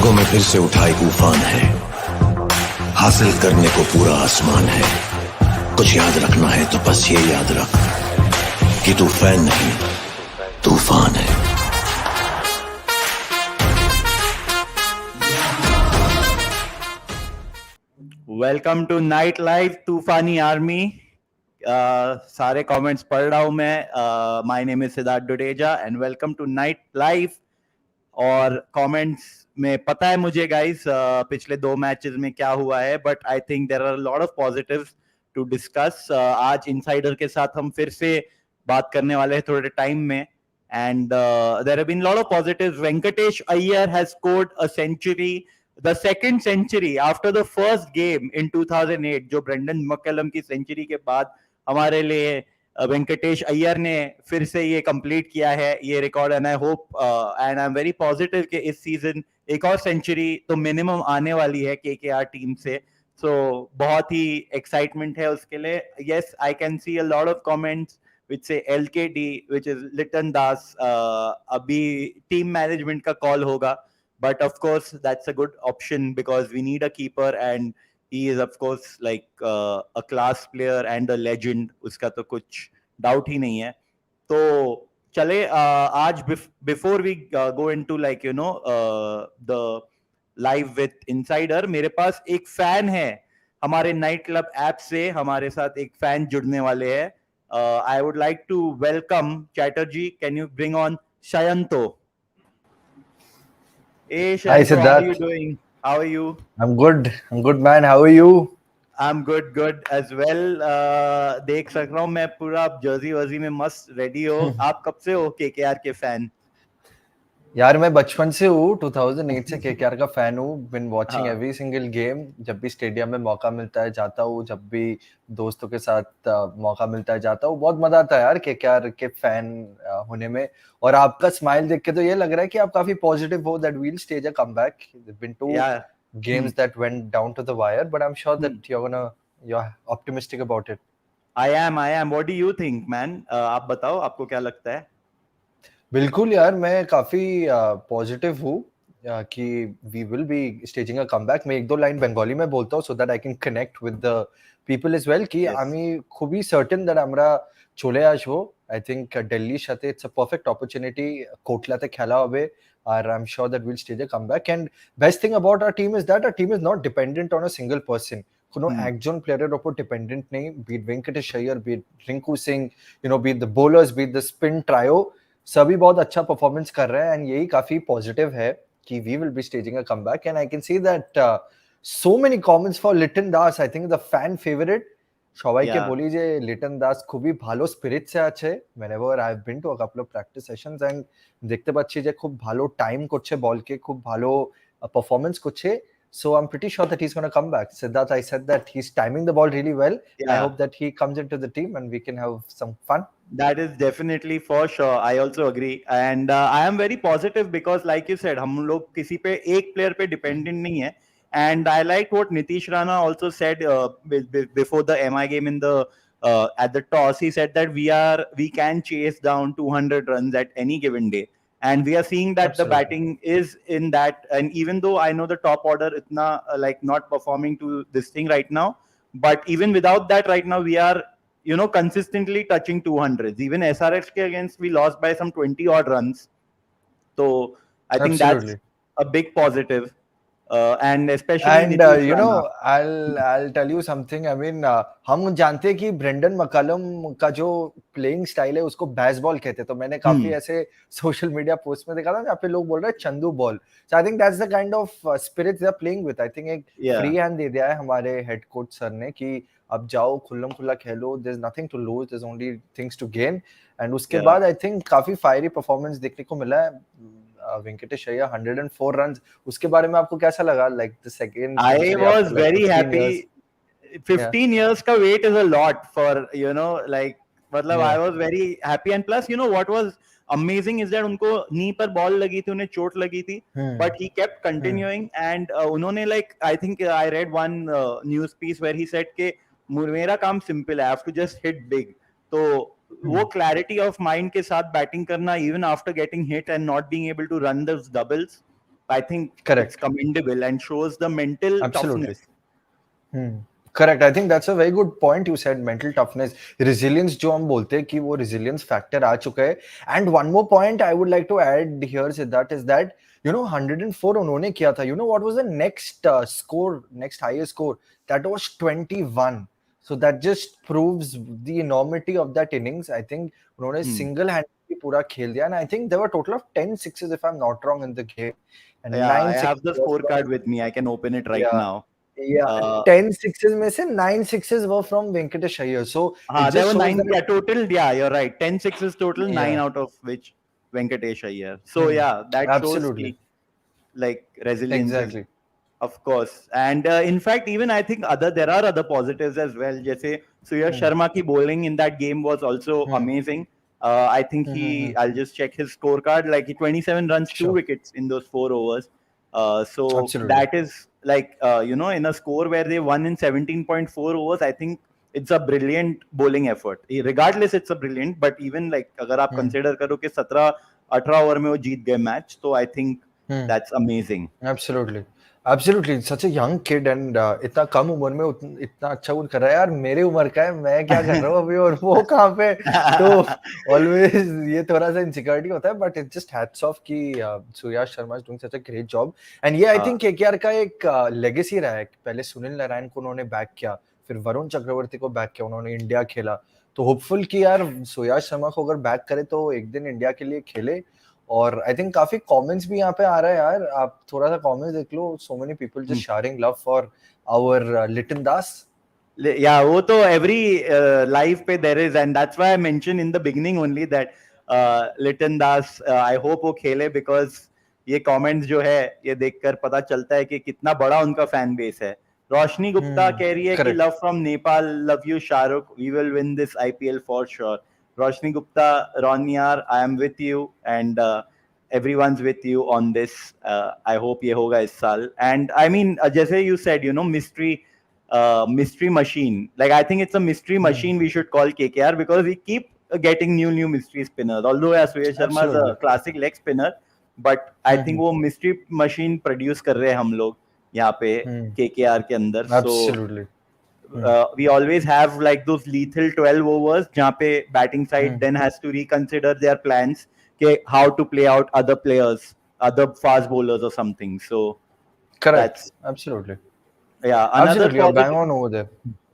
रंगों में फिर से उठा एक उफान है, हासिल करने को पूरा आसमान है। कुछ याद रखना है तो बस ये याद रख कि तू फैन नहीं, तूफान है। वेलकम टू नाइट लाइव तूफानी आर्मी। सारे कमेंट्स पढ़ रहा हूं मैं। My name is Siddharth Dudeja and welcome to night live. और कमेंट्स में पता है मुझे गाइस पिछले 2 मैचेस में क्या हुआ है, but I think there are lot of positives to discuss. आज इनसाइडर के साथ हम फिर से बात करने वाले हैं थोड़े टाइम में, and there have been lot of positives. Venkatesh Iyer has scored a century, the second century after the first game in 2008, जो ब्रेंडन मक्कलम की सेंचुरी के बाद हमारे लिए वेंकटेश अय्यर ने फिर से ये कंप्लीट किया है ये record. And I hope and I am very positive कि इस सीजन एक और सेंचुरी तो मिनिमम आने वाली है केकेआर टीम से। सो बहुत ही एक्साइटमेंट है उसके लिए। Yes, I can C a lot of comments which say LKD, which is Liton Das. अभी टीम मैनेजमेंट का कॉल होगा, but of course that's a good option because we need a keeper and he is of course like a class player and a legend, उसका तो कुछ doubt ही नहीं है। तो चले आज before we go into like you know the live with insider, मेरे पास एक फैन है हमारे नाइट क्लब ऐप से, हमारे साथ एक फैन जुड़ने वाले हैं। I would like to welcome Chatterjee. Can you bring on Shayanto? Hey Shayanto, Hi Siddharth. how are you doing? How are you? I'm good man. How are you? I'm good as well. देख सक रहा हूँ मैं पूरा Jersey वर्जी में मस्त ready हो। आप कब से हो केकेआर के फैन? यार मैं बचपन से हूँ, 2008 से केकेआर का फैन हूँ। बिन वॉचिंग हाँ। Every single game. जब भी स्टेडियम में मौका मिलता है जाता हूँ, जब भी दोस्तों के साथ मौका मिलता है जाता हूँ। बहुत मजा आता है यार केकेआर के फैन होने में। और आपका स्माइल देख के तो ये लग रहा है कि आप काफी पॉजिटिव हो that we'll stage a comeback. There've been 2 games that went down to the wire, but I'm sure that you're optimistic about it. I am. What do you think, man? आप बताओ, आपको क्या लगता है? बिल्कुल यार, मैं काफी पॉजिटिव हूँ कि we will be staging a comeback. मैं 1-2 लाइन बंगाली में बोलता हूँ so that I can connect with the people as well कि আমি খুবই সার্টেন দ্যাট আমরা চলে আসবো। আই থিংক দিল্লির সাথে ইটস আ পারফেক্ট অপরচুনিটি। কোটলাতে খেলা হবে আর I am sure that will stage a comeback. And best thing about our team is that our team is not dependent on a single person. কোনো একজন প্লেয়ারের উপর ডিপেন্ডেন্ট নেই। Be it Venkatesh Iyer, be it Rinku Singh, be it the bowlers, be it the spin trio, सभी बहुत अच्छा performance कर रहे हैं एंड यही काफी पॉजिटिव है कि we will be staging a comeback. And I can see that so many comments for Liton Das, I think the fan favorite। সবাইকে বলি যে লিটন দাস খুবই ভালো স্পিরিটসে আছে। whenever I have been to a couple of practice sessions and দেখতে পাচ্ছি যে খুব ভালো টাইম করছে বলকে, খুব ভালো পারফরম্যান্স করছে। So I'm pretty sure that he's going to come back. Siddharth, I said that he's timing the ball really well. I hope that he comes into the team and we can have some fun. That is definitely for sure. I also agree and I am very positive because like you said, हम लोग किसी पे एक player पे dependent नहीं है। And I like what Nitish Rana also said before the MI game in the at the toss. He said that we can chase down 200 runs at any given day, and we are seeing that the batting is in that. And even though I know the top order itna like not performing to this thing right now, but even without that right now we are consistently touching 200s. Even SRX ke against we lost by some 20 odd runs. So I think that's a big positive. And especially I'll tell you something. I mean, हम जानते हैं कि Brendon मकलम का जो playing style है उसको baseball कहते हैं। तो मैंने काफी ऐसे सोशल मीडिया पोस्ट में देखा था जहाँ पे लोग बोल रहे हैं चंदू ball. So I think that's the kind of spirit they are playing with. I think एक फ्री हैंड दे दिया है हमारे हेड कोच सर ने कि अब जाओ खुल्लम खुल्ला खेलो, there is nothing to lose, there is only things to gain. And उसके बाद आई थिंक काफी फायरी परफॉर्मेंस देखने को मिला है। वेंकटेश अय्यर 104 रन्स, उसके बारे में आपको कैसा लगा? Like the second I was very happy. 15 years का wait is a lot for like मतलब I was very happy. And plus what was amazing is that उनको नी पर बॉल लगी थी, उन्हें चोट लगी थी, but he kept continuing. And उन्होंने like I think I read one news piece where he said के मेरा काम सिंपल है, I have to just hit big. तो वो क्लैरिटी ऑफ माइंड के साथ बैटिंग करना even after getting hit and not being able to run those doubles, I think Correct. it's commendable and shows the mental Absolutely. toughness. Correct. I think that's a very good point you said. Mental toughness, resilience जो हम बोलते हैं कि वो resilience factor आ चुका है. And one more point I would like to add here, Siddharth, is that 104 उन्होंने किया था. You know what was the next score, next highest score? That was 21. So that just proves the enormity of that innings. I think उन्होंने single-handedly पूरा खेल दिया. And I think there were a total of 10 sixes, if I'm not wrong, in the game. And Yeah, 9 I have the sixes were scorecard from, with me. I can open it right yeah. now. Yeah, 10 sixes में से 9 sixes were from Venkatesh Iyer. So it There just were shows 9. that Yeah, total. Yeah, you're right. 10 sixes total, 9 Yeah. out of which Venkatesh Iyer. So yeah, that shows Absolutely. the, like, resilience is, Exactly. of course. And in fact, even I think there are other positives as well. जैसे Suyash Sharma की bowling in that game was also amazing. I think I'll just check his scorecard. Like, he 27 runs, 2 Sure. wickets in those 4 overs. So Absolutely. that is like, in a score where they won in 17.4 overs, I think it's a brilliant bowling effort. Regardless, it's a brilliant. But even like, अगर आप consider करो कि 17-18 over में वो जीत गए match, तो I think that's amazing. Absolutely. Absolutely. Such a young kid and इतना कम उम्र में इतना अच्छा वो कर रहा है यार. मेरे उम्र का है, मैं क्या कर रहा हूँ अभी और वो कहाँ पे. तो always ये थोड़ा सा insecurity होता है, but it just hats off कि Suyash Sharma is doing such a great job. And ये I think KKR का एक legacy रहा है. पहले सुनील नारायण को उन्होंने बैक किया, फिर वरुण चक्रवर्ती को बैक किया, उन्होंने इंडिया खेला. तो होपफुल कि यार सुयाश शर्मा को अगर बैक करे तो एक दिन इंडिया के लिए खेले. और आई थिंक काफी कमेंट्स भी यहाँ पे आ रहा है यार. आप थोड़ा सा कमेंट्स देख लो. So many people just sharing love for our Liton Das. Yeah, वो तो every live पे there is, and that's why I mentioned in the beginning only that Latin Das, I hope वो खेले, because ये comments जो है ये देखकर पता चलता है कि कितना बड़ा उनका fan base है. रोशनी गुप्ता कह रही है कि correct. love from Nepal, love you Shahrukh, we will win this IPL for sure. Roshni Gupta, Ronyar, I am with you, and everyone's with you on this. I hope ये होगा इस साल. And I mean, जैसे you said, mystery machine. Like, I think it's a mystery machine we should call KKR, because we keep getting new mystery spinners. Although Suyash Sharma is a classic leg spinner, but I think वो mystery machine produce कर रहे हैं हम लोग यहाँ पे KKR के अंदर. Absolutely. So we always have like those lethal 12 overs जहाँ पे batting side then has to reconsider their plans, how to play out other players, other fast bowlers or something. So correct. Absolutely. Yeah, another Absolutely, you're bang on over there.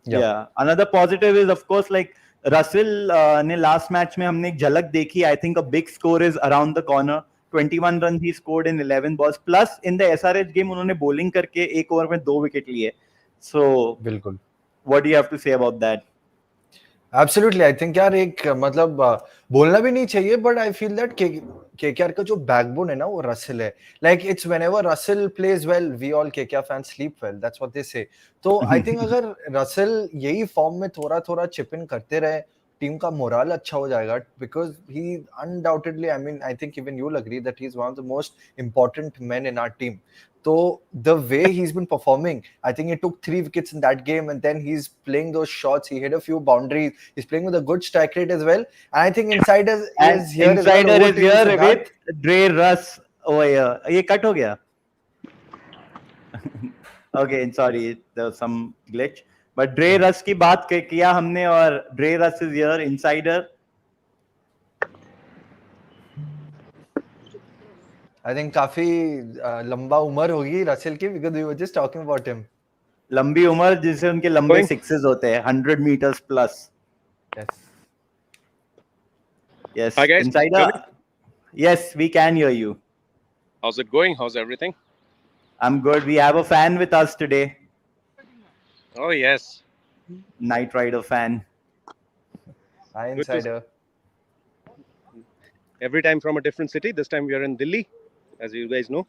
Yeah, another positive is of course like Russell ने last match में हमने एक झलक देखी. I think a big score is around the corner. 21 runs he scored in 11 balls. Plus in the SRH game उन्होंने bowling करके एक over में 2 विकेट लिए. So बिल्कुल. What do you have to say about that? Absolutely, I think यार एक मतलब बोलना भी नहीं चाहिए, but I feel that KKR का जो backbone है ना वो रसल है. Like it's whenever Russell plays well, we all KKR fans sleep well. That's what they say. तो I think अगर रसल यही फॉर्म में थोड़ा चिप इन करते रहे, टीम का मोरल अच्छा हो जाएगा, because he undoubtedly, I mean, I think even you'll agree that he's one of the most important men in our team. So the way he's been performing, I think he took 3 wickets in that game, and then he's playing those shots. He hit a few boundaries. He's playing with a good strike rate as well. And I think Insider is here as well. Insider is here with Dre Russ over here. ये cut हो गया? Okay, sorry, there was some glitch. But Dre Russ की बात किया हमने, और Dre Russ is here, Insider. I think काफी लंबा उम्र होगी रसल की, because we were just talking about him. लंबी उम्र जिससे उनके लंबे sixes होते हैं, 100 meters plus. Yes. Yes. Hi guys. Insider. Yes, we can hear you. How's it going? How's everything? I'm good. We have a fan with us today. Oh yes. Knight Rider fan. Hi, Insider. Every time from a different city. This time we are in Delhi, as you guys know.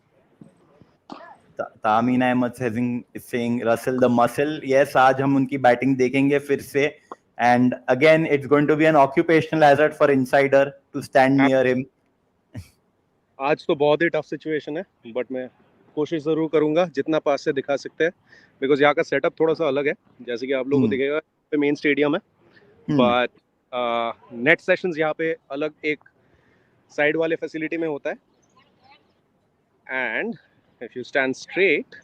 Tamina Ahmed is saying Russell the muscle. Yes, आज हम उनकी batting देखेंगे फिर से. And again, it's going to be an occupational hazard for Insider to stand near him. आज तो बहुत ही tough situation है, बट मैं कोशिश जरूर करूंगा जितना पास से दिखा सकते हैं, बिकॉज यहाँ का सेटअप थोड़ा सा अलग है, जैसे कि आप लोगों को दिखेगा पे मेन स्टेडियम है, बट नेट सेशंस यहाँ पे अलग एक साइड वाले फैसिलिटी में होता है, and if you stand straight,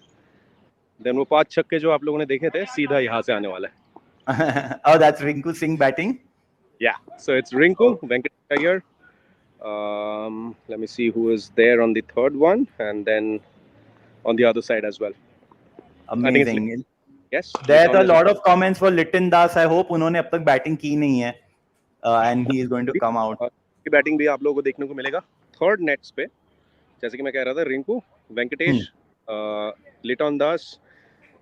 then वो 5 छक्के जो आप लोगों ने देखे थे सीधा यहाँ से आने वाला है. Oh, that's Rinku Singh batting. Yeah, so it's Rinku, Venkatesh Iyer. Let me see who is there on the third one, and then on the other side as well. Amazing. Yes. There are a lot of comments for Litin Das. I hope उन्होंने अब तक batting की नहीं है, and he is going to come out. की batting भी आप लोगों को देखने को मिलेगा थर्ड नेट्स पे, जैसे कि मैं कह रहा था, Rinku, Venkatesh, Liton Das,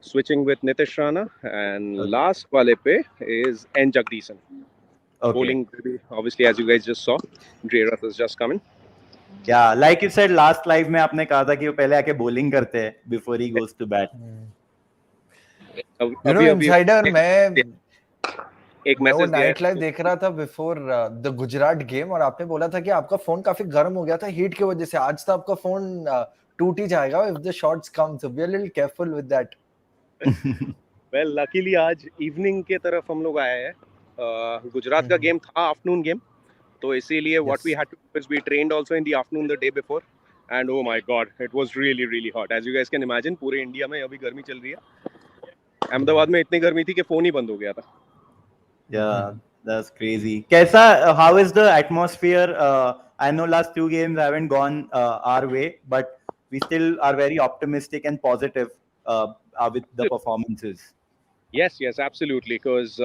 switching with Nitish Rana, and last वाले पे is N Jagadeesan. Bowling, obviously, as you guys just saw, Dreras has just come in. Yeah, like you said last live में आपने कहा था कि वो पहले आके bowling करते हैं before he goes to bat. You know, Insider, मैं एक मैसेज नाइट लाइव देख रहा था बिफोर द गुजरात गेम, और आपने बोला था कि आपका फोन काफी गर्म हो गया था हीट की वजह से. आज तो आपका फोन टूट ही जाएगा if the shots come, so be a little careful with that. Well, luckily आज इवनिंग के तरफ हम लोग आए हैं. गुजरात का गेम था आफ्टरनून गेम, तो इसीलिए what we had to do is we trained also in the afternoon the day before, and oh my god, it was really really hot, as you guys can imagine. पूरे India में अभी गर्मी चल रही है. अहमदाबाद में इतनी गर्मी थी कि फोन ही बंद हो गया था. Yeah, that's crazy. Kaisa, how is the atmosphere? I know last 2 games haven't gone our way, but we still are very optimistic and positive with the performances. Yes, absolutely. Because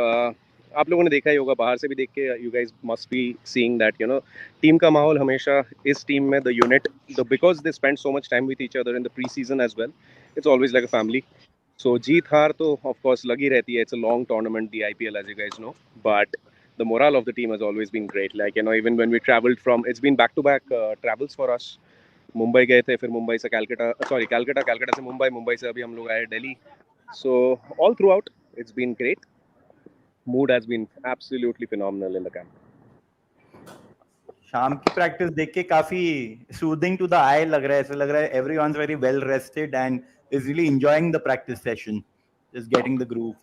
आप लोगों ने देखा ही होगा, बाहर से भी देख के you guys must be seeing that, you know, team का माहौल हमेशा इस टीम में, the unit, because they spend so much time with each other in the pre-season as well, it's always like a family. So जीत हार तो of course लगी रहती है. It's a long tournament, the IPL, as you guys know. But the morale of the team has always been great. Like, you know, even when we traveled from, it's been back-to-back travels for us. Mumbai गए थे, फिर मुंबई से कैलकाटा से मुंबई से अभी हम लोग आए Delhi. So all throughout, it's been great. Mood has been absolutely phenomenal in the camp. शाम की प्रैक्टिस देख के काफी सूदिंग टू द आई लग रहा है. ऐसा लग रहा है everyone's very well rested and is really enjoying the practice session, just getting the groove.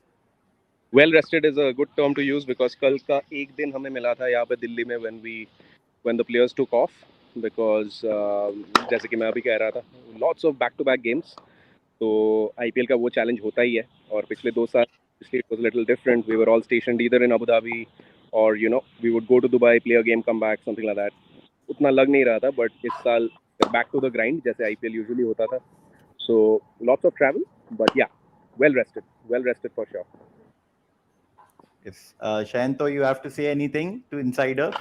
Well rested is a good term to use, because कल का एक दिन हमें मिला था यहाँ पे दिल्ली में when the players took off, because जैसे कि मैं अभी कह रहा था, lots of back-to-back games. तो IPL का वो challenge होता ही है, और पिछले 2 साल it was a little different. We were all stationed either in Abu Dhabi or, you know, we would go to Dubai, play a game, come back, something like that. उतना लग नहीं रहा था, but इस साल back to the grind जैसे IPL usually होता था. So lots of travel, but yeah, well rested for sure. Yes, Shayanto, you have to say anything to Insider?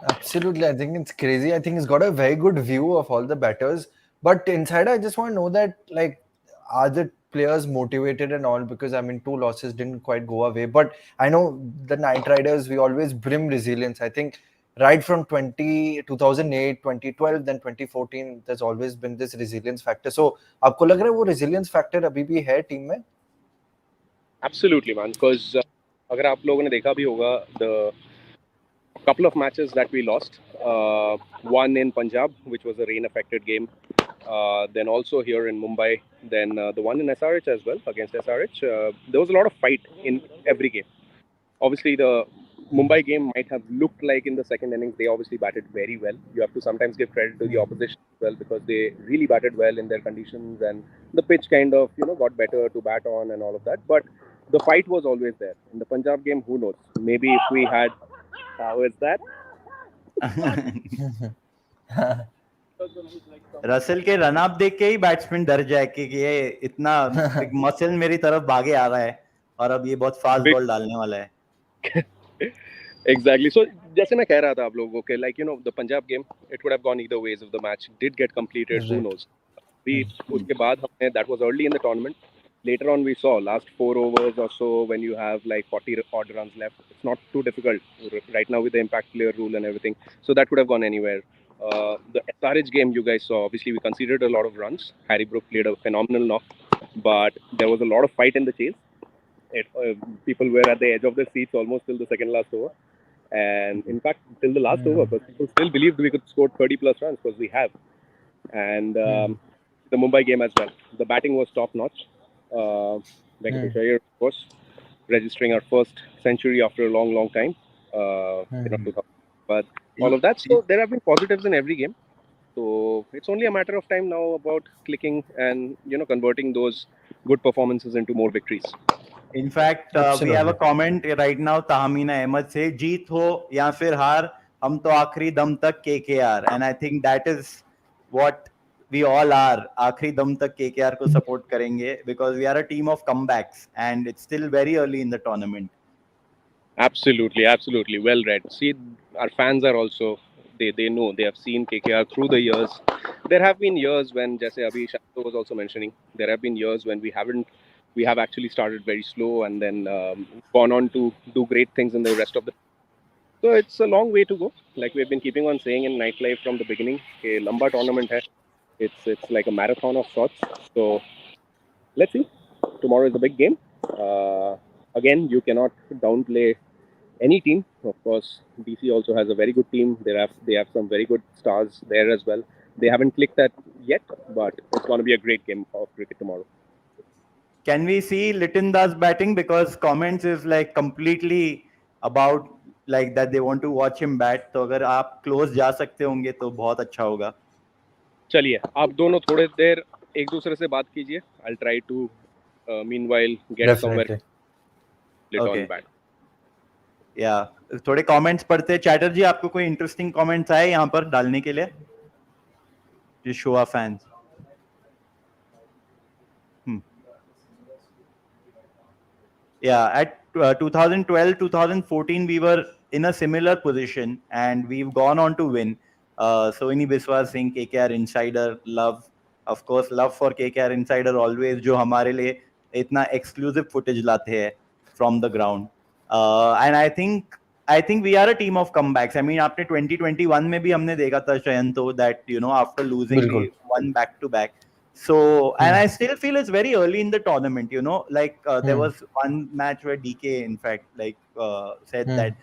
Absolutely, I think it's crazy. I think he's got a very good view of all the batters. But Insider, I just want to know that, like, are the players motivated and all? Because I mean, 2 losses didn't quite go away. But I know the Knight Riders, we always brim resilience. I think right from 2008, 2012, then 2014, there's always been this resilience factor. So, आपको लग रहा है वो resilience factor अभी भी है team में? Absolutely, man. Because अगर आप लोगों ने देखा भी होगा, the couple of matches that we lost, one in Punjab, which was a rain-affected game, then also here in Mumbai, then the one in SRH as well, against SRH. There was a lot of fight in every game. Obviously, the Mumbai game might have looked like in the second innings, they obviously batted very well. You have to sometimes give credit to the opposition as well, because they really batted well in their conditions, and the pitch kind of, you know, got better to bat on and all of that. But the fight was always there. In the Punjab game, who knows? Maybe if we had... How is that? Russell के run up देख के ही batsman डर जाए कि ये इतना muscle मेरी तरफ भागे आ रहा है और अब ये बहुत फास्ट बॉल डालने वाला है. Exactly. So जैसे मैं कह रहा था आप लोगों को, like, you know, the Punjab game, it would have gone either ways if the match did get completed. Who knows? उसके बाद हमने, that was early in the tournament. Later on, we saw last 4 overs or so, when you have like 40 odd runs left, it's not too difficult right now with the impact player rule and everything. So that could have gone anywhere. The SRH game you guys saw, obviously we conceded a lot of runs. Harry Brook played a phenomenal knock, but there was a lot of fight in the chase. People were at the edge of their seats almost till the second last over. And in fact, till the last over, but people still believed we could score 30 plus runs, because we have. And the Mumbai game as well, the batting was top notch. Venkatesh Iyer, of course, registering our first century after a long time. But all of that, so there have been positives in every game. So it's only a matter of time now about clicking and converting those good performances into more victories. In fact, we have a Absolutely. comment right now Tahmina Ahmad से, जीत हो या फिर हार हम तो आखिरी दम तक KKR, and I think that is what we all are. आखिरी दम तक KKR को support करेंगे because we are a team of comebacks and it's still very early in the tournament. Absolutely well read. See, our fans are also, they know, they have seen KKR through the years. There have been years when, jaise abhi Shahto was also mentioning, there have been years when we have actually started very slow and then gone on to do great things in the rest of the. So it's a long way to go. Like we've been keeping on saying in nightlife from the beginning, a lamba tournament hai. It's like a marathon of sorts. So let's see. Tomorrow is a big game. Again, you cannot downplay any team. Of course, DC also has a very good team. They have some very good stars there as well. They haven't clicked that yet, but it's going to be a great game of cricket tomorrow. Can we see Liton Das batting? Because comments is like completely about like that they want to watch him bat. तो अगर आप close जा सकते होंगे तो बहुत अच्छा होगा. चलिए, आप दोनों थोड़े देर एक दूसरे से बात कीजिए. I'll try to meanwhile get somewhere Definitely. lit Okay. on bat. या थोड़े कमेंट्स पढ़ते हैं. चैटर्जी, आपको कोई इंटरेस्टिंग कमेंट्स आए यहाँ पर डालने के लिए? Just show our fans. Yeah, at 2012, 2014, we were in a similar position and we've gone on to win. Sohini Biswas Singh, KKR Insider, love, of course, love for KKR Insider always, जो हमारे लिए इतना exclusive footage लाते हैं from the ground. And I think we are a team of comebacks. I mean, आपने 2021 में भी हमने देखा था शयंतो that after losing बिल्कुल. we won back to back. So, and I still feel it's very early in the tournament, like there was one match where DK, in fact, like said that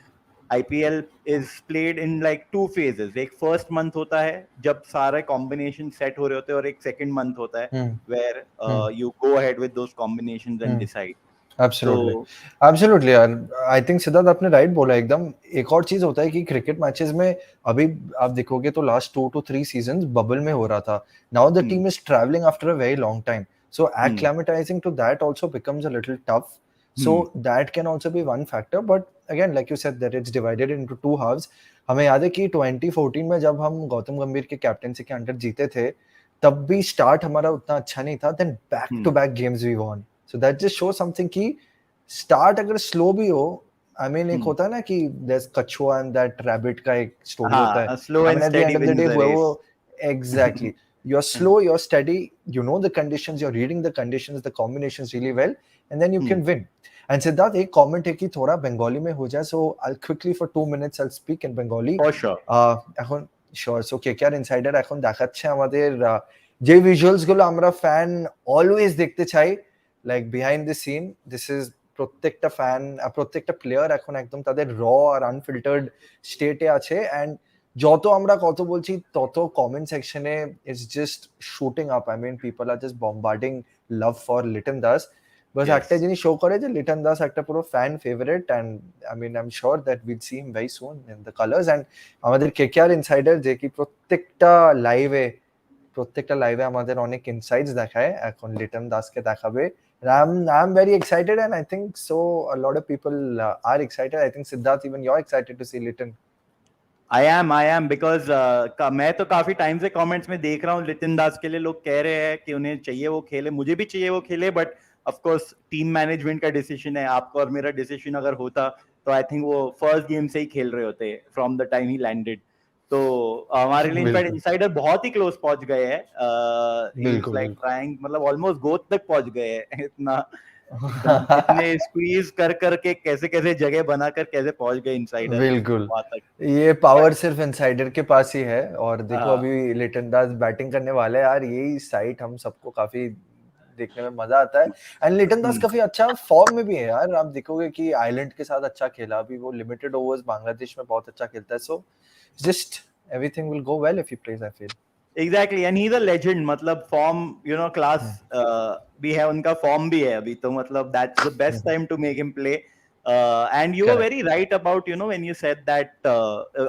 IPL is played in like two phases. एक first month होता है जब सारे combination set हो रहे होते हैं और एक second month होता है where you go ahead with those combinations and decide. Absolutely So, absolutely यार. आई थिंक सिद्धार्थ आपने राइट बोला एकदम. एक और चीज होता है कि क्रिकेट मैचेस में अभी आप देखोगे तो लास्ट 2 to 3 सीजंस बबल में हो रहा था. Now the team is travelling after a very long time, so acclimatizing to that also becomes a little tough. So that can also be one factor, but again like you said that it's divided into two halves. हमें याद है कि 2014 में जब हम गौतम गंभीर के captaincy के अंडर जीते थे तब भी स्टार्ट हमारा उतना अच्छा नहीं था. Then back to back games we won. So that just shows something कि start अगर slow भी हो, I mean एक होता है ना कि there's कछुआ and that rabbit का एक story होता है. slow and at the steady end of the wins day the वो race. exactly. You're slow, you're steady, you know the conditions, you're reading the conditions, the combinations really well, and then you can win. And Siddharth, एक comment है कि थोड़ा बंगाली में हो जाए, so I'll quickly for 2 minutes I'll speak in Bengali. For sure. এখন sure. So KKR Insider এখন দেখাচ্ছে আমাদের যে ভিজুয়ালস গুলো আমরা ফ্যান অলওয়েজ দেখতে চাই, like behind the scene. This is প্রত্যেকটা ফ্যান, প্রত্যেকটা প্লেয়ার এখন একদম তাদের র আর আনফিল্টার্ড স্টেটে আছে. অ্যান্ড যত আমরা কত বলছি তত কমেন্ট সেকশনে it's just shooting up. I mean people are just bombarding love for Liton Das. বাস একটা জিনিস শো করে যে লিটন দাস একটা পুরো fan favourite. And I mean I am sure that will see him very soon in the colours. অ্যান্ড আমাদের কেকেআর ইনসাইডার যে কি প্রত্যেকটা লাইভে আমাদের অনেক ইনসাইটস দেখায়, এখন লিটন দাসকে দেখাবে. I'm very excited and I think so a lot of people are excited. I think Siddharth, even you're excited to see Liton. I am because मैं तो काफी टाइम से कमेंट्स में देख रहा हूँ लिटिन दास के लिए लोग कह रहे हैं कि उन्हें चाहिए वो खेले, मुझे भी चाहिए वो खेले, but of course team management का डिसीजन है. आपका और मेरा डिसीजन अगर होता तो आई थिंक वो फर्स्ट गेम से ही खेल रहे होते from the time he landed. तो हमारे लिए इनफैक्ट इनसाइडर बहुत ही क्लोज पहुंच गए हैं. लाइक ट्राइंग, मतलब ऑलमोस्ट गोद तक पहुंच गए हैं. इतने स्क्वीज कर करके कैसे जगह बनाकर कैसे पहुंच गए इनसाइडर. बिल्कुल, ये पावर सिर्फ इनसाइडर के पास ही है. और देखो अभी लिटन दास बैटिंग करने वाले हैं यार. यही साइट हम सबको काफी देखने में मजा आता है. एंड लिटन दास काफी अच्छा फॉर्म में भी है यार. आप देखोगे कि आइलैंड के साथ अच्छा खेला, अभी वो लिमिटेड ओवर्स बांग्लादेश में बहुत अच्छा खेलता है. सो just everything will go well if he plays, I feel. Exactly, and he's a legend. मतलब form, class भी है उनका, form भी है अभी तो, मतलब that's the best time to make him play. And you were very right about when you said that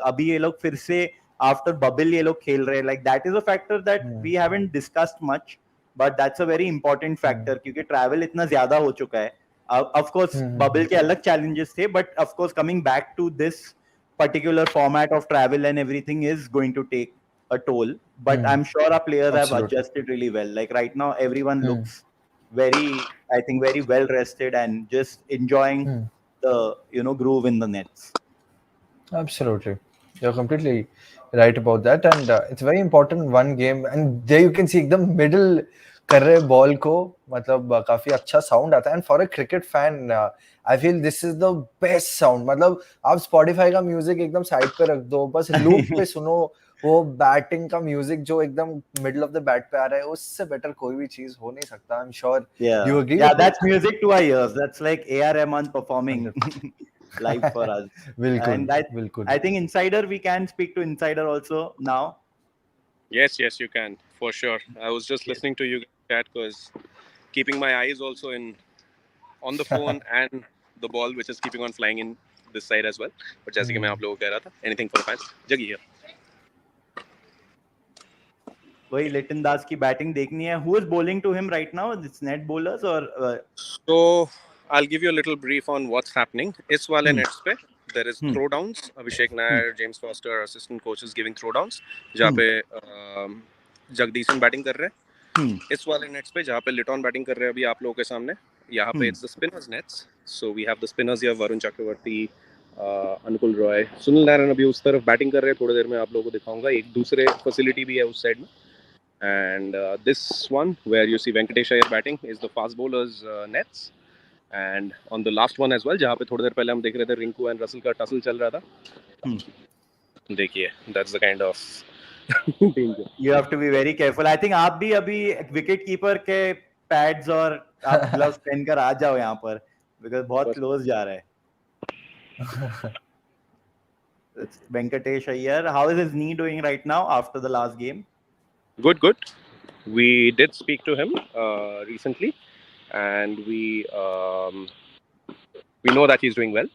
अभी ये लोग फिर से after bubble ये लोग खेल रहे हैं, like that is a factor that we haven't discussed much, but that's a very important factor क्योंकि travel इतना ज्यादा हो चुका है. Of course bubble के अलग challenges थे, but of course coming back to this particular format of travel and everything is going to take a toll, but I'm sure our players have adjusted really well. Like right now everyone looks very, I think, very well rested and just enjoying the groove in the nets. Absolutely, you're completely right about that, and it's very important one game, and there you can see एकदम middle कर रहे ball को, मतलब काफी अच्छा sound आता है, and for a cricket fan I feel this is the best sound. मतलब आप स्पॉटिफाई का म्यूजिक एकदम साइड पे रख दो, बस लूप पे सुनो वो बैटिंग का म्यूजिक जो एकदम मिडिल ऑफ द बैट पे आ रहा है, उससे बेटर कोई भी चीज हो नहीं सकता. I am sure you agree. Yeah, that's music to our ears. That's like A.R. Rahman performing live for us. बिल्कुल, बिल्कुल. I think Insider, we can speak to Insider also now. Yes, you can, for sure. I was just listening to you chat because keeping my eyes also on the phone and the ball which is keeping on flying in this side as well. But जैसे कि मैं आप लोगों को कह रहा था, anything for the fans. Jaggi here. वही लिटन दास की बैटिंग देखनी है. Who is bowling to him right now? It's net bowlers or So I'll give you a little brief on what's happening. इस वाले nets पे there is throwdowns. Abhishek Nair, James Foster, assistant coaches giving throwdowns. जहाँ पे Jagadeesan batting कर रहे हैं. इस वाले नेट्स पे जहाँ पे लिटॉन बैटिंग कर रहे हैं अभी आप लोगों के सामने, यहाँ पे it's the spinners nets. So we have the spinners here, Varun Chakravarti, अनुकुल रॉय, सुनील नारायण अभी उस तरफ बैटिंग कर रहे हैं. थोड़ी देर में आप लोगों को दिखाऊंगा. एक दूसरे फैसिलिटी भी है उस साइड में. And this one where you see Venkatesh Iyer batting is the fast bowlers nets. And on the last one as well, जहाँ पे थोड़ी देर पहले हम देख रहे थे रिंकू एंड रसल का टसल चल रहा था. देखिए, that's the kind of danger. You have to be very careful. I think आप भी अभी विकेट कीपर के पैड्स और आप ग्लव्स पहनकर आ जाओ यहाँ पर, because बहुत क्लोज जा रहा है. Venkatesh Iyer, how is his knee doing right now after the last game? Good. We did speak to him recently, and we know that he's doing well.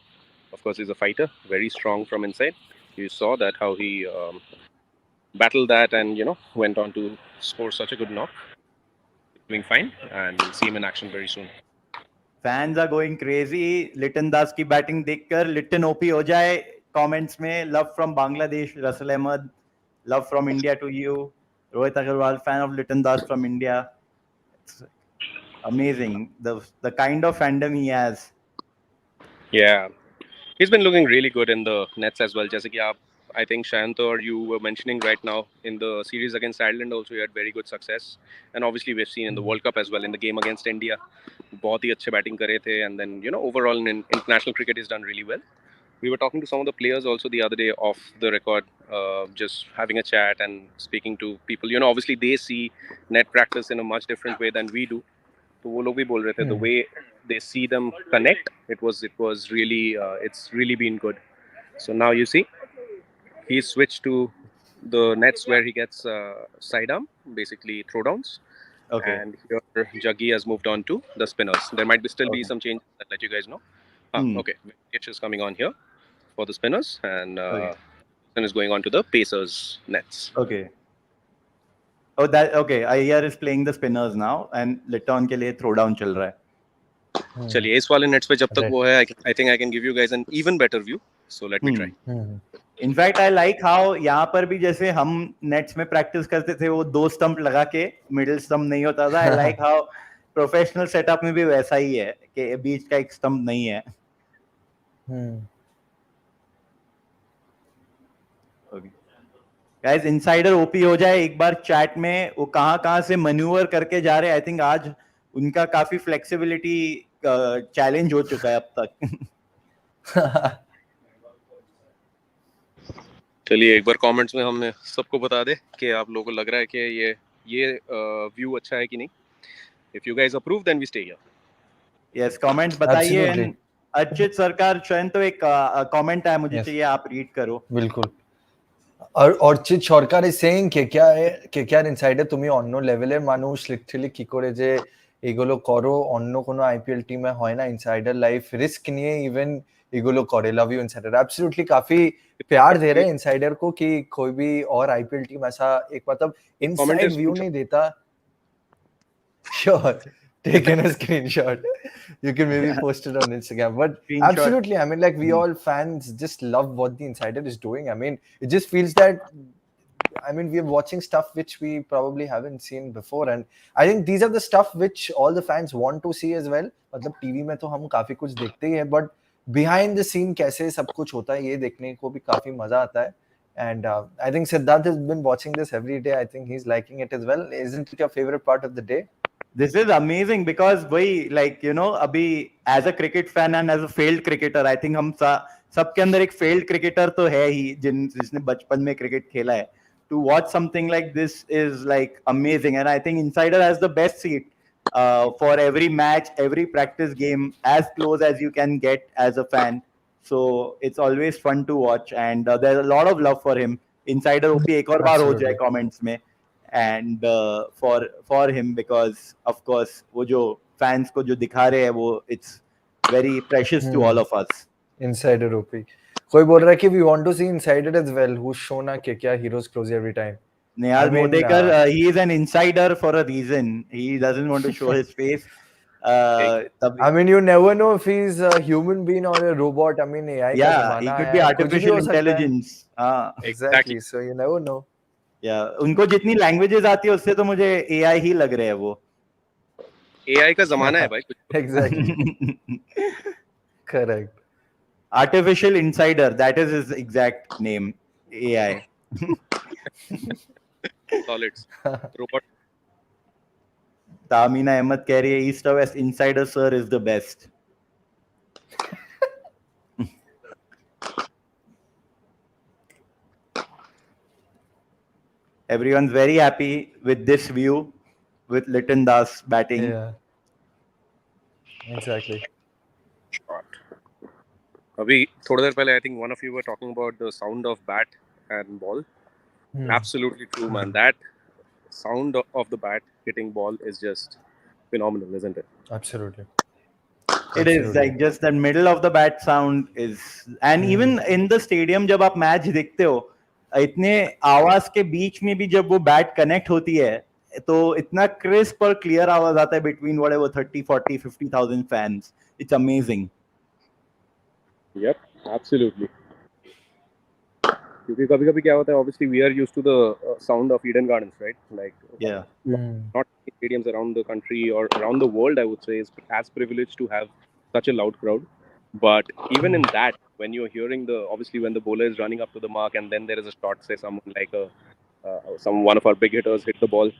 Of course, he's a fighter, very strong from inside. You saw that how he battled that and went on to score such a good knock. Doing fine, and we'll see him in action very soon. Fans are going crazy. Liton दास की batting देखकर Liton OP हो जाए comments में. Love from Bangladesh, Rasel Ahmed. Love from India to you. Rohit Agarwal, fan of Liton Das from India. It's amazing the kind of fandom he has. Yeah, he's been looking really good in the nets as well. जैसे कि आप, I think Shant or you were mentioning right now in the series against Ireland also he had very good success, and obviously we've seen in the World Cup as well in the game against India. बहुत ही अच्छे batting करे थे, and then overall in international cricket he's done really well. We were talking to some of the players also the other day off the record, just having a chat and speaking to people. Obviously they see net practice in a much different way than we do. तो वो लोग भी बोल रहे थे the way they see them connect, it was really it's really been good. So now you see he switched to the nets where he gets sidearm, basically throwdowns. Okay. And here Jaggi has moved on to the spinners. There might still be some changes. I'll let you guys know. Okay, Venkatesh is coming on here for the spinners, and then is going on to the Pacers nets. Okay. Oh, that okay. Iyer is playing the spinners now, and Liton के लिए throwdown चल रहा है. चलिए इस वाले nets पे जब तक वो है, I think I can give you guys an even better view. So let me try. In fact, I like how यहाँ पर भी जैसे हम nets में practice करते थे, वो 2 stump लगा के middle stump नहीं होता था. I like how professional setup में भी वैसा ही है कि बीच का एक stump नहीं है. Okay. Guys, Insider OP हो जाए एक बार chat में. वो कहाँ से maneuver करके जा रहे हैं. I think आज उनका काफी flexibility challenge हो चुका है अब तक. चलिए एक बार कमेंट्स में हमने सबको बता दे कि आप लोगों को लग रहा है कि ये व्यू अच्छा है कि नहीं. If you guys approve, then we stay here. Yes, comments बताइए. अर्चित सरकार चयन तो एक कमेंट है, मुझे चाहिए आप रीड करो. बिल्कुल. अर्चित সরকার is saying KKR Insider তুমি অন্য লেভেলের মানুষ, লিটারালি কি করে যে এগুলো করো, অন্য কোনো আইপিএল টিমে হয় না, ইনসাইডার লাইফ রিস্ক নিয়ে इवन এগুলো করে। लव यू इनसाइडर, एब्सोल्युटली काफी प्यार दे रहे हैं इनसाइडर को कि कोई भी और आईपीएल टीम ऐसा एक मतलब इनसाइड व्यू नहीं देता। Sure, taken a screenshot. You can maybe post it on Instagram. But Screenshot. absolutely, I mean, like we all fans just love what the insider is doing. I mean, it just feels that. I mean, we're watching stuff which we probably haven't seen before, and I think these are the stuff which all the fans want to see as well. मतलब TV में तो हम काफी कुछ देखते ही हैं, but behind the scene कैसे सब कुछ होता है, ये देखने को भी काफी मजा आता है. And I think Siddharth has been watching this every day. I think he's liking it as well. Isn't it your favorite part of the day? This is amazing because वही like you know अभी as a cricket fan and as a failed cricketer I think हम सबके अंदर एक failed cricketer तो है ही जिसने बचपन में cricket खेला है. To watch something like this is like amazing, and I think Insider has the best seat for every match, every practice game, as close as you can get as a fan. So it's always fun to watch, and there's a lot of love for him. Insider OP एक और बार हो जाए comments में, and for him because of course वो जो fans को जो दिखा रहे हैं वो it's very precious to all of us. Insider OP. कोई बोल रहा है कि we want to see Insider as well, who's shown our KKR heroes close every time. Nehal Modekar, he is an insider for a reason. He doesn't want to show his face. I mean, you never know if he's a human being or a robot. I mean, AI का Yeah, he जमाना could है, be कुछ भी artificial हो सकता है. intelligence. Exactly. So you never know. Yeah, उनको जितनी languages आती है उससे तो मुझे AI ही लग रहे हैं वो. AI का जमाना है भाई. Exactly. Correct. Artificial insider, that is his exact name. AI. Solids. Robot. तामीना Ahmad कह रही है east west insider sir is the best. Everyone's very happy with this view with Liton Das batting. Yeah. Exactly. अभी थोड़ी देर पहले I think one of you were talking about the sound of bat and ball. Absolutely true, man. That sound of the bat hitting ball is just phenomenal, isn't it? Absolutely. It is like just the middle of the bat sound is, and even in the stadium जब आप match देखते हो इतने आवाज के बीच में भी जब वो बैट कनेक्ट होती है तो इतना क्रिस्प और क्लियर आवाज आता है between whatever 30, 40, 50,000 fans. It's amazing. Yep, absolutely. क्योंकि कभी-कभी क्या होता है, obviously we are used to the sound of Eden Gardens, right? Like, not stadiums around the country or around the world, I would say, is as privileged to have such a loud crowd. But even in that, when you're hearing obviously when the bowler is running up to the mark and then there is a shot, say someone like one of our big hitters hit the ball,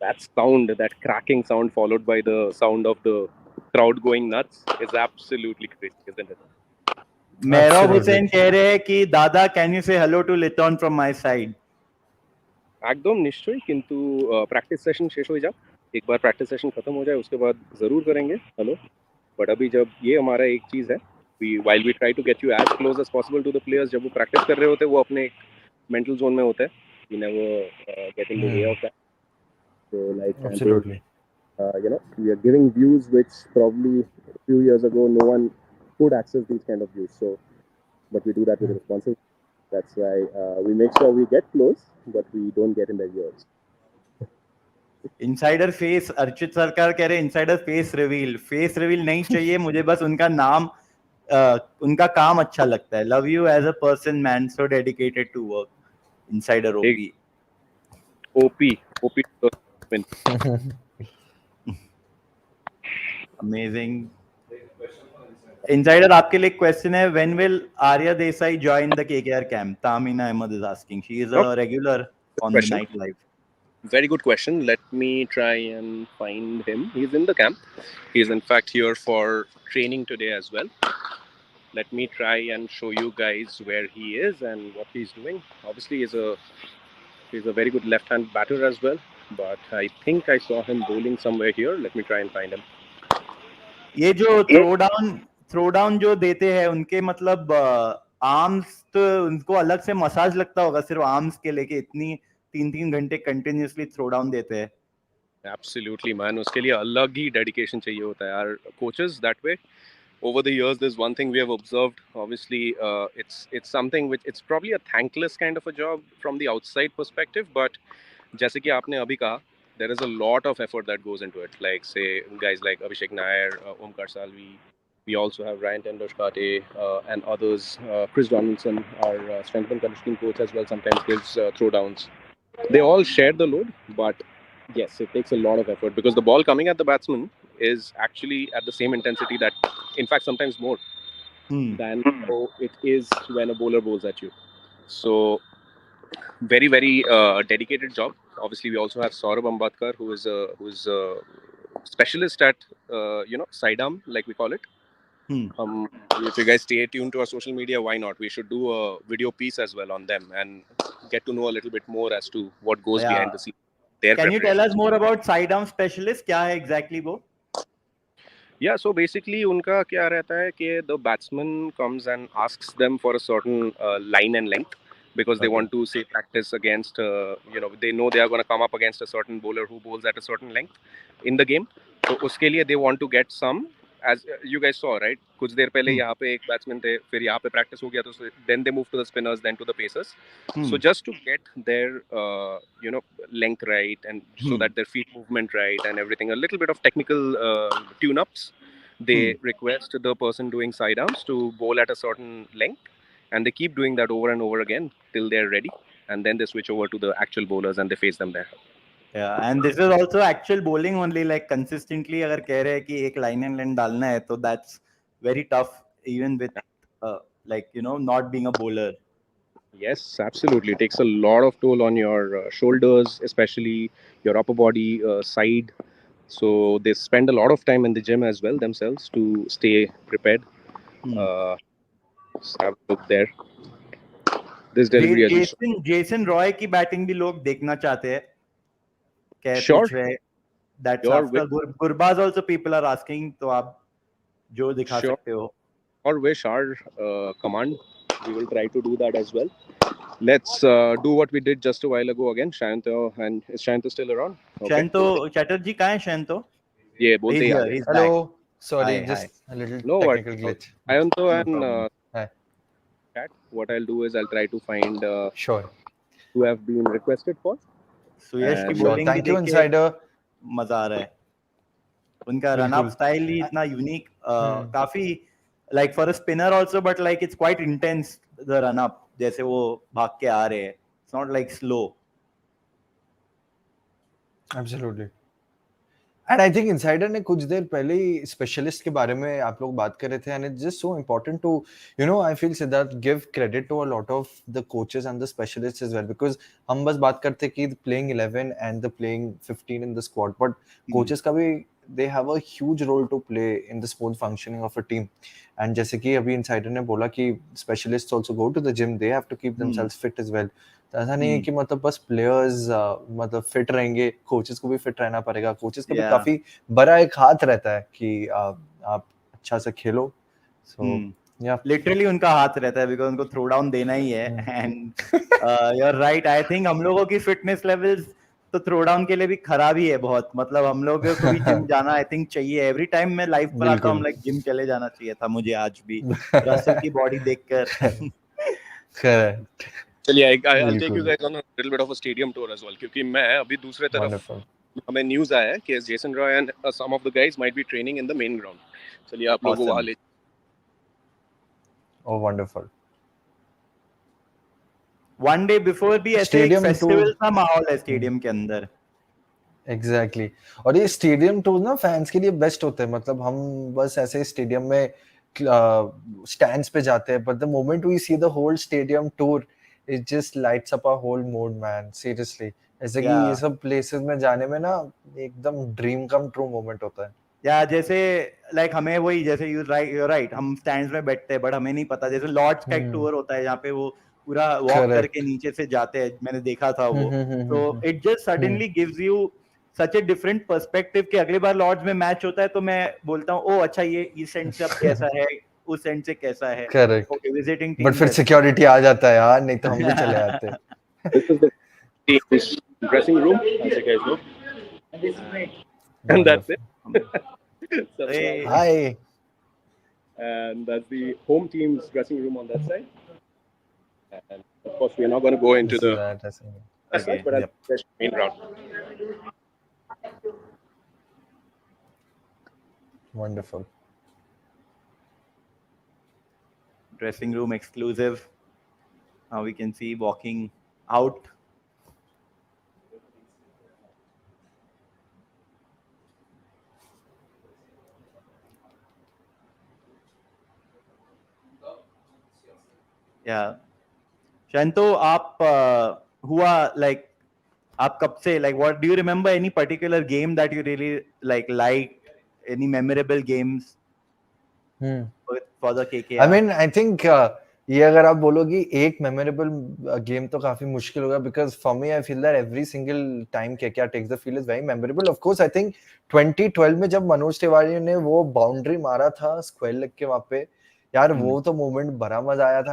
that sound, that cracking sound followed by the sound of the crowd going nuts is absolutely crazy, isn't it? मेहराब हुसैन कह रहे हैं कि दादा can you say hello to Liton from my side. एकदम निश्चय, किंतु practice session शेष हो जाए, एक बार प्रैक्टिस सेशन खत्म हो जाए उसके बाद जरूर करेंगे हेलो. बट अभी जब ये हमारा एक चीज है, while we try to get you as close as possible to the players, जब वो प्रैक्टिस कर रहे होते हैं वो अपने एक मेंटल जोन में होते हैं, you never get in the way of that. So like absolutely, you know, we are giving views which probably a few years ago no one could access these kind of views. So, but we do that with responsibility. That's why we make sure we get close, but we don't get in their ears. Insider face, Archit सरकार कह रहे insider face reveal नहीं चाहिए मुझे, बस उनका नाम उनका काम अच्छा लगता है. Love you as a person man, so dedicated to work. Insider OP amazing. Insider आपके लिए क्वेश्चन है, when will Arya Desai join the KKR camp? Tamina Ahmed is asking. She is a regular on the Knight Live. Very good question. Let me try and find him. He's in the camp. He's in fact here for training today as well. Let me try and show you guys where he is and what he's doing. Obviously, he's a very good left-hand batter as well. But I think I saw him bowling somewhere here. Let me try and find him. ये जो throw down जो देते हैं उनके मतलब arms तो उनको अलग से मसाज लगता होगा सिर्फ आर्म्स के लेके, इतनी 3-3 घंटे कंटिन्यूअसली थ्रो डाउन देते हैं. Absolutely, man. उसके लिए अलग ही dedication चाहिए होता है. Our coaches that way. Over the years, there's one thing we have observed. Obviously, it's something which it's probably a thankless kind of a job from the outside perspective. But जैसे कि आपने अभी कहा, there is a lot of effort that goes into it. Like say guys like Abhishek Nair, Omkar Salvi. We also have Ryan Tenderskate and others. Chris Donaldson, our strength and conditioning coach as well, sometimes gives throwdowns. They all share the load, but yes, it takes a lot of effort because the ball coming at the batsman is actually at the same intensity that, in fact, sometimes more than how it is when a bowler bowls at you. So, very, very dedicated job. Obviously, we also have Saurabh Ambadkar, who is a specialist at sidearm, like we call it. If you guys stay tuned to our social media, why not? We should do a video piece as well on them and get to know a little bit more as to what goes Yeah. behind the scenes. Their Can you tell preparations. us more about sidearm specialist? क्या है exactly वो? Yeah, so basically उनका क्या रहता है कि the batsman comes and asks them for a certain line and length because they Okay. want to say practice against they know they are going to come up against a certain bowler who bowls at a certain length in the game. तो उसके लिए they want to get some, as you guys saw, right? कुछ देर पहले यहाँ पे एक batsman थे, फिर यहाँ पे practice हो गया तो then they move to the spinners, then to the pacers. So just to get their length right and so that their feet movement right and everything, a little bit of technical tune-ups, they request the person doing sidearms to bowl at a certain length, and they keep doing that over and over again till they're ready, and then they switch over to the actual bowlers and they face them there. Yeah, and this is also actual bowling only, like consistently अगर कह रहे हैं कि एक line and length डालना है तो that's very tough even with not being a bowler. Yes, absolutely. It takes a lot of toll on your shoulders, especially your upper body side. So they spend a lot of time in the gym as well themselves to stay prepared. Just have a look there. This delivery, Jason Roy की batting भी लोग देखना चाहते हैं. क्या Sure. पूछ रहे हैं? That's Your after Gurbaz also people are asking, तो आप जो दिखा Sure. सकते हो. Or wish our command, we will try to do that as well. Let's do what we did just a while ago again. Shayanto, and is Shayanto still around? Shayanto Chatterjee कहाँ है Shayanto? Yeah, bolte He's he uh here. गए. He's Hello. back. Sorry, Hi, just a little No technical worries. glitch. Shayanto and problem. Hi. chat. What I'll do is I'll try to find Sure. who have been requested for. सुयश की And- Sure. bowling भी Thank you, देख के Insider. मजा आ रहा है. उनका run बिल्कुल. Up style ही इतना यूनिक, काफी like for a spinner also, but like it's quite intense, the run up, जैसे वो भाग के आ रहे हैं. It's not like slow. Absolutely. And I think Insider ने कुछ देर पहले ही स्पेशलिस्ट के बारे में आप लोग बात कर रहे थे, and it's just so important to, I feel Siddharth, give credit to a lot of the coaches and the specialists as well, because हम बस बात करते कि playing 11 and the playing 15 in the squad, but coaches का भी they have a huge role to play in the smooth functioning of a team. And जैसे कि अभी Insider ने बोला कि specialists also go to the gym, they have to keep themselves fit as well. ऐसा नहीं है कि मतलब बस प्लेयर्स मतलब फिट रहेंगे, कोचेस को भी फिट रहना पड़ेगा. कोचेस का भी काफी बड़ा एक हाथ रहता है कि आप अच्छा से खेलो. So लिटरली उनका हाथ रहता है बिकॉज़ उनको थ्रो डाउन देना ही है. And you are right. I think हम लोगों की फिटनेस लेवल्स तो थ्रो डाउन के लिए भी खराब ही है बहुत. मतलब हम लोगों को भी जिम जाना आई थिंक चाहिए. एवरी टाइम मैं लाइव पर आता हूं, लाइक जिम चले जाना चाहिए था मुझे आज भी रसल की बॉडी देखकर. करेक्ट. चलिए, I'll take you guys on a little bit of a stadium tour as well, क्योंकि मैं अभी दूसरे तरफ हमें न्यूज़ आया है कि Jason Roy and some of the guys might be training in the main ground. चलिए आप लोगों को वहाँ ले. Oh, wonderful. One day before भी ऐसे एक फेस्टिवल का माहौल है स्टेडियम के अंदर. Exactly. और ये स्टेडियम टूर ना फैंस के लिए बेस्ट होते हैं. मतलब हम बस ऐसे स्टेडियम में स्टैंड्स पे जाते हैं, but the moment we see the whole stadium tour, it just lights up our whole mood, man. Seriously. ऐसे कि ये सब प्लेसेस में जाने में ना एकदम ड्रीम कम ट्रू मोमेंट होता है. या जैसे लाइक हमें वही जैसे यू राइट हम स्टैंड्स में बैठते हैं बट हमें नहीं पता. जैसे लॉर्ड्स का एक टूर होता है जहाँ पे वो पूरा वॉक करके नीचे से जाते हैं, मैंने देखा था वो. तो it just suddenly gives you such a different perspective कि अगली बार लॉर्ड्स में मैच होता है तो मैं बोलता हूँ ओ अच्छा ये इस एंड से अब कैसा है, उस एंड से कैसा है. करेक्ट. विजिटिंग बट फिर सिक्योरिटी आ जाता है यार, नहीं तो हम भी चले आते. This is the dressing room, as you guys know. And that's it. Hey. Subscribe. Hi. And that's the home team's dressing room on that side. And of course, we are not going to go into This is the our dressing room. Okay, but I'll yep. just main round. Wonderful. Dressing room exclusive. Now we can see walking out. Yeah. Shanto, आप हुआ like आप कब से like what do you remember any particular game that you really liked any memorable games for the KKR? I mean, I think ये अगर आप बोलोगी एक memorable game तो काफी मुश्किल होगा because for me I feel that every single time KKR takes the field is very memorable. Of course, I think 2012 में जब मनोज तिवारी ने वो बाउंड्री मारा था स्क्वायर लेग के वहां पे यार वो तो मोमेंट बड़ा मजा आया था.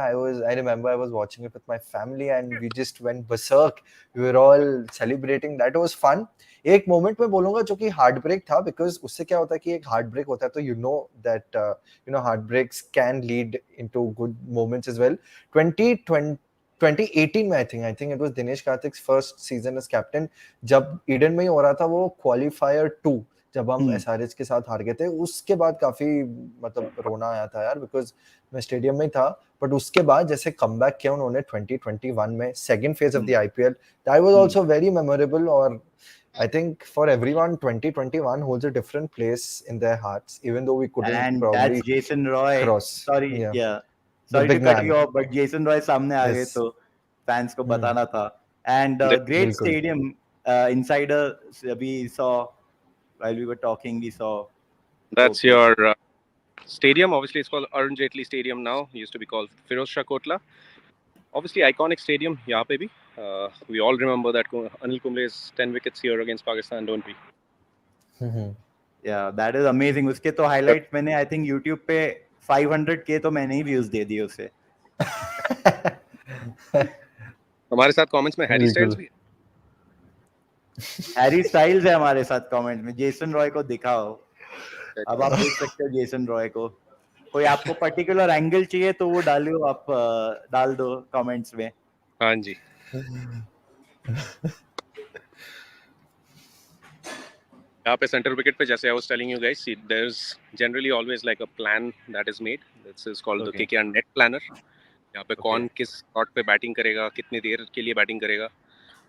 I remember I was watching it with my family and we just went berserk. We were all celebrating. That was fun. एक मोमेंट में बोलूंगा जो कि हार्ट ब्रेक था बिकॉज उससे क्या होता है कि एक हार्ट ब्रेक होता है तो you know that heart breaks can lead into good moments as well. 2018 में I think it was Dinesh Karthik's first season as captain जब ईडन में ही हो रहा था वो क्वालिफायर 2 जब हम एसआरएच के साथ हार गए थे उसके बाद काफी मतलब रोना आया था यार बिकॉज मैं स्टेडियम में था बट उसके बाद जैसे कमबैक किया उन्होंने 2021 में second phase of the IPL that was also very memorable. और I think for everyone, 2021 holds a different place in their hearts, even though we couldn't and probably that's Jason Roy. cross. Sorry, Yeah. Sorry big to cut man. you off, but Jason Roy सामने आ गए Yes. तो fans को बताना था. And great बिल्कुल. stadium. Insider we saw while we were talking. We saw. That's your stadium. Obviously, it's called Arun Jaitley Stadium now. It used to be called Firoz Shah Kotla. Obviously, iconic stadium. यहाँ पे भी. We all remember that Anil Kumble's 10 wickets here against Pakistan, don't we? Yeah, that is amazing. उसके तो highlights मैंने I think YouTube पे 500K तो मैंने ही views दे दिए उसे. हमारे साथ comments में Harry Styles भी. हैरी स्टाइल्स है हमारे साथ कमेंट में. जेसन रॉय को दिखाओ. अब आप देख सकते हो जेसन रॉय को. कोई आपको पर्टिकुलर एंगल चाहिए तो वो डालियो आप डाल दो कमेंट्स में. हाँ जी. यहाँ पे center wicket पे जैसे I was telling you guys, see, there's generally always like a plan that is made. This is called the KKR net planner. यहाँ पे कौन किस स्लॉट पे बैटिंग करेगा, कितनी देर के लिए बैटिंग करेगा,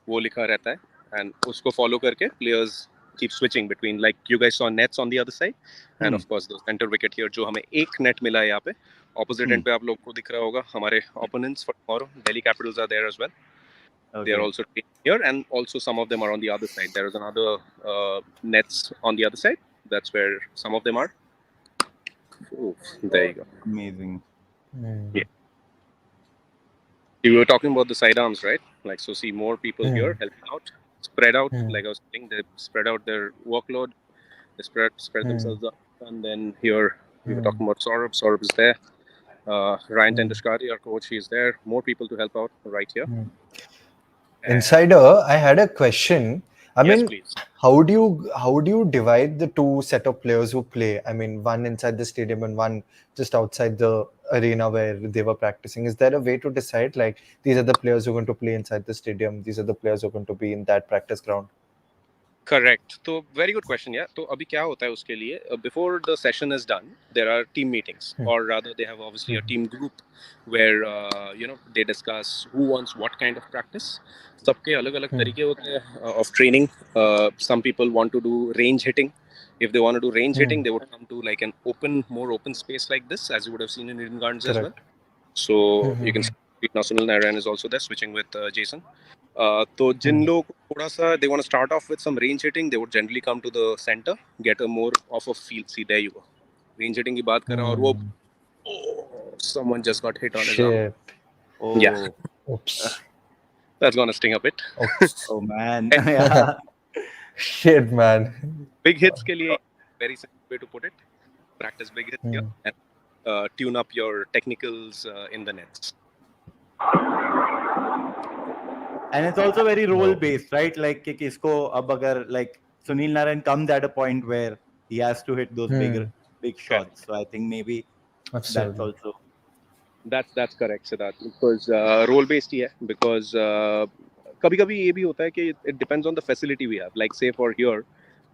वो लिखा रहता है. And उसको follow करके players keep switching between, like you guys saw nets on the other side, and of course the center wicket here जो हमें एक net मिला है यहाँ पे. Opposite end पे आप लोग को दिख रहा होगा हमारे opponents for tomorrow. Delhi Capitals are there as well. They are also here, and also some of them are on the other side. There is another nets on the other side. That's where some of them are. Ooh, there you go. Amazing. Yeah. We were talking about the sidearms, right? Like, so see more people here helping out, spread out. Like I was saying, they spread out their workload. They spread themselves up. And then here we were talking about Saurabh. Saurabh is there. Ryan Tendashkari, our coach, he's there. More people to help out right here. Insider, I had a question. I mean, please. how do you divide the two set of players who play? I mean, one inside the stadium and one just outside the arena where they were practicing. Is there a way to decide like these are the players who are going to play inside the stadium, these are the players who are going to be in that practice ground? Correct. So very good question. Yeah. तो अभी क्या होता है उसके लिए? Before the session is done, there are team meetings, or rather, they have obviously a team group where they discuss who wants what kind of practice. सबके अलग-अलग तरीके होते हैं of training. Some people want to do range hitting. If they want to do range hitting, they would come to like an more open space like this, as you would have seen in Eden Gardens as well. So you can see now Sunil Narayan is also there, switching with Jason. तो जिन लोगों को थोड़ा सा they want to start off with some range hitting, they would generally come to the center, get a more of a feel. See, there you go. Range hitting की बात कर रहा हूँ और वो someone just got hit on his arm. Oh. Yeah. Oops. That's gonna sting a bit. Oh man. Yeah. Shit, man. Big hits के लिए very simple way to put it. Practice big hits here and tune up your technicals in the nets. And it's also very role based, right? Like कि किसको अब अगर like Sunil Narayan comes at a point where he has to hit those big shots. So I think maybe that's Absolutely. also. That's correct, Siddharth. Because role based ही है. Because कभी-कभी ये भी होता है कि it depends on the facility we have. Like say for here,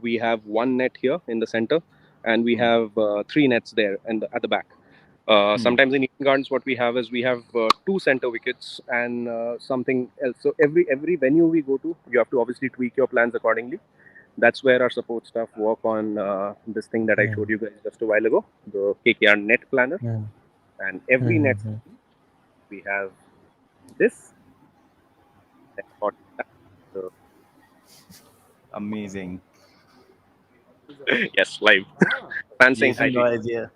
we have one net here in the center, and we have 3 nets there and at the back. Sometimes in Eden Gardens, what we have is we have 2 center wickets and something else. So every venue we go to, you have to obviously tweak your plans accordingly. That's where our support staff work on this thing that I showed you guys just a while ago, the KKR net planner. And every net we have this. So, Amazing. yes, live. Fans saying hi. Jason Roy is here.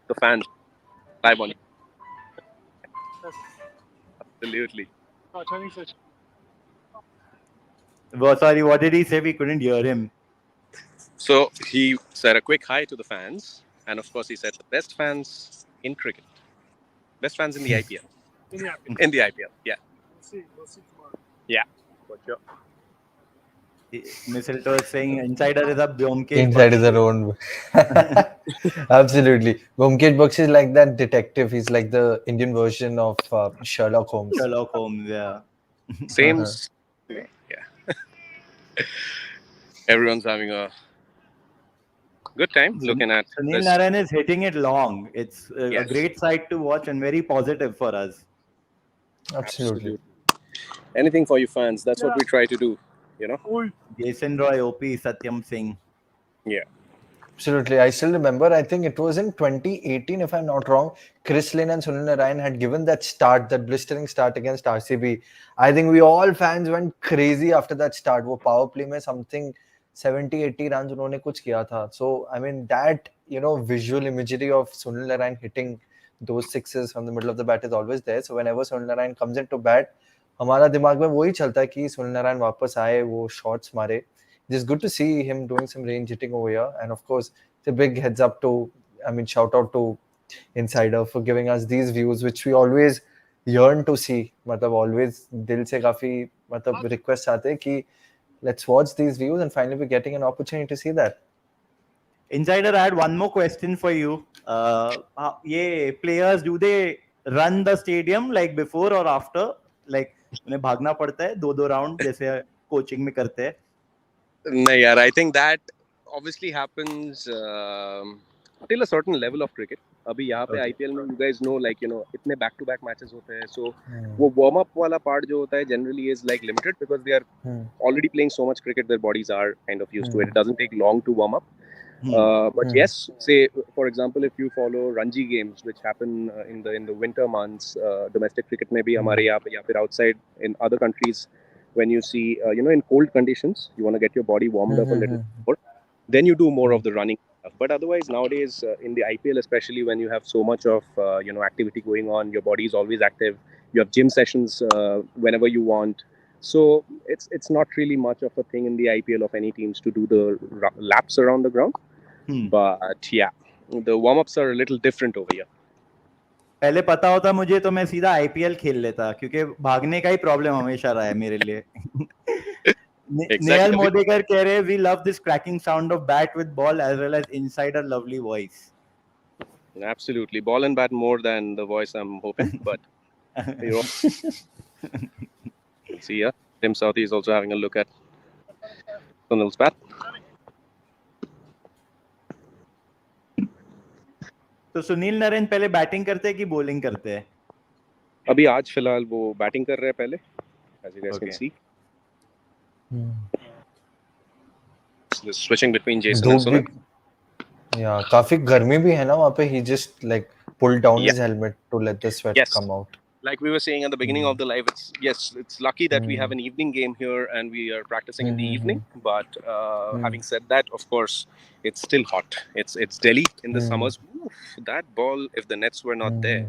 The fans live on. Absolutely. Well, sorry, what did he say? We couldn't hear him. So he said a quick hi to the fans, and of course he said the best fans in cricket, best fans in the IPL. In the IPL, yeah. We'll see tomorrow. Yeah, for sure. Mistletoe is saying Insider is a Byomke. Inside is our own. Absolutely. Vyomkesh Bakshi is like that detective. He's like the Indian version of Sherlock Holmes. Sherlock Holmes, yeah. Same. Yeah. Everyone's having a good time looking at Sunil this. Narayan is hitting it long. It's a Yes. great sight to watch and very positive for us. Absolutely. Anything for you fans. That's what we try to do. You know. Jason Roy, OP, Satyam Singh. Yeah. Absolutely. I still remember, I think it was in 2018, if I'm not wrong, Chris Lynn and Sunil Narayan had given that start, that blistering start against RCB. I think we all fans went crazy after that start. वो power play में something 70-80 runs उन्होंने कुछ किया था. So, I mean, that, visual imagery of Sunil Narayan hitting those sixes from the middle of the bat is always there. So, whenever Sunil Narayan comes into bat, हमारा दिमाग में वही चलता है कि सुनील नारायण वापस आए, वो शॉट्स मारे. It's good to see him doing some range hitting over here, and of course it's a big heads up to, shout out to Insider for giving us these views which we always yearn to see. मतलब always दिल से काफी requests आते हैं कि let's watch these views, and finally we're getting an opportunity to see that. Insider, I had one more question for you. Players, do they run the stadium like before or after? Like उन्हें भागना पड़ता है 2-2 round जैसे coaching में करते हैं? नहीं यार, I think that obviously happens till a certain level of cricket. अभी यहाँ पे IPL में you guys know इतने back to back matches होते हैं, so वो warm up वाला part जो होता है generally is like limited because they are already playing so much cricket, their bodies are kind of used to it. It doesn't take long to warm up. But yes, say for example, if you follow Ranji games which happen in the winter months, domestic cricket में भी हमारे यहाँ पे या फिर outside in other countries, when you see in cold conditions, you want to get your body warmed up a little more, then you do more of the running stuff. But otherwise nowadays in the IPL, especially when you have so much of activity going on, your body is always active, you have gym sessions whenever you want. So it's not really much of a thing in the IPL of any teams to do the laps around the ground. But yeah, the warm-ups are a little different over here. पहले पता होता मुझे तो मैं सीधा IPL खेल लेता, क्योंकि भागने का ही प्रॉब्लम हमेशा रहा है मेरे लिए. नेहल मोदेकर कह रहे we love this cracking sound of bat with ball as well as Insider lovely voice. Absolutely, ball and bat more than the voice, I'm hoping, but see here, Tim Southey is also having a look at Sunil's bat. तो सुनील नारायण पहले batting करते हैं कि bowling करते हैं? अभी आज फिलहाल वो बैटिंग कर रहे हैं पहले, as you guys can see. So switching between Jason and Sunil. Yeah, काफी गर्मी भी है ना वहाँ पे. He just like pulled down his helmet to let the sweat come out. Like we were saying at the beginning of the live, it's lucky that we have an evening game here and we are practicing in the evening. But having said that, of course, it's still hot. It's Delhi in the summers. Oof, that ball, if the nets were not there,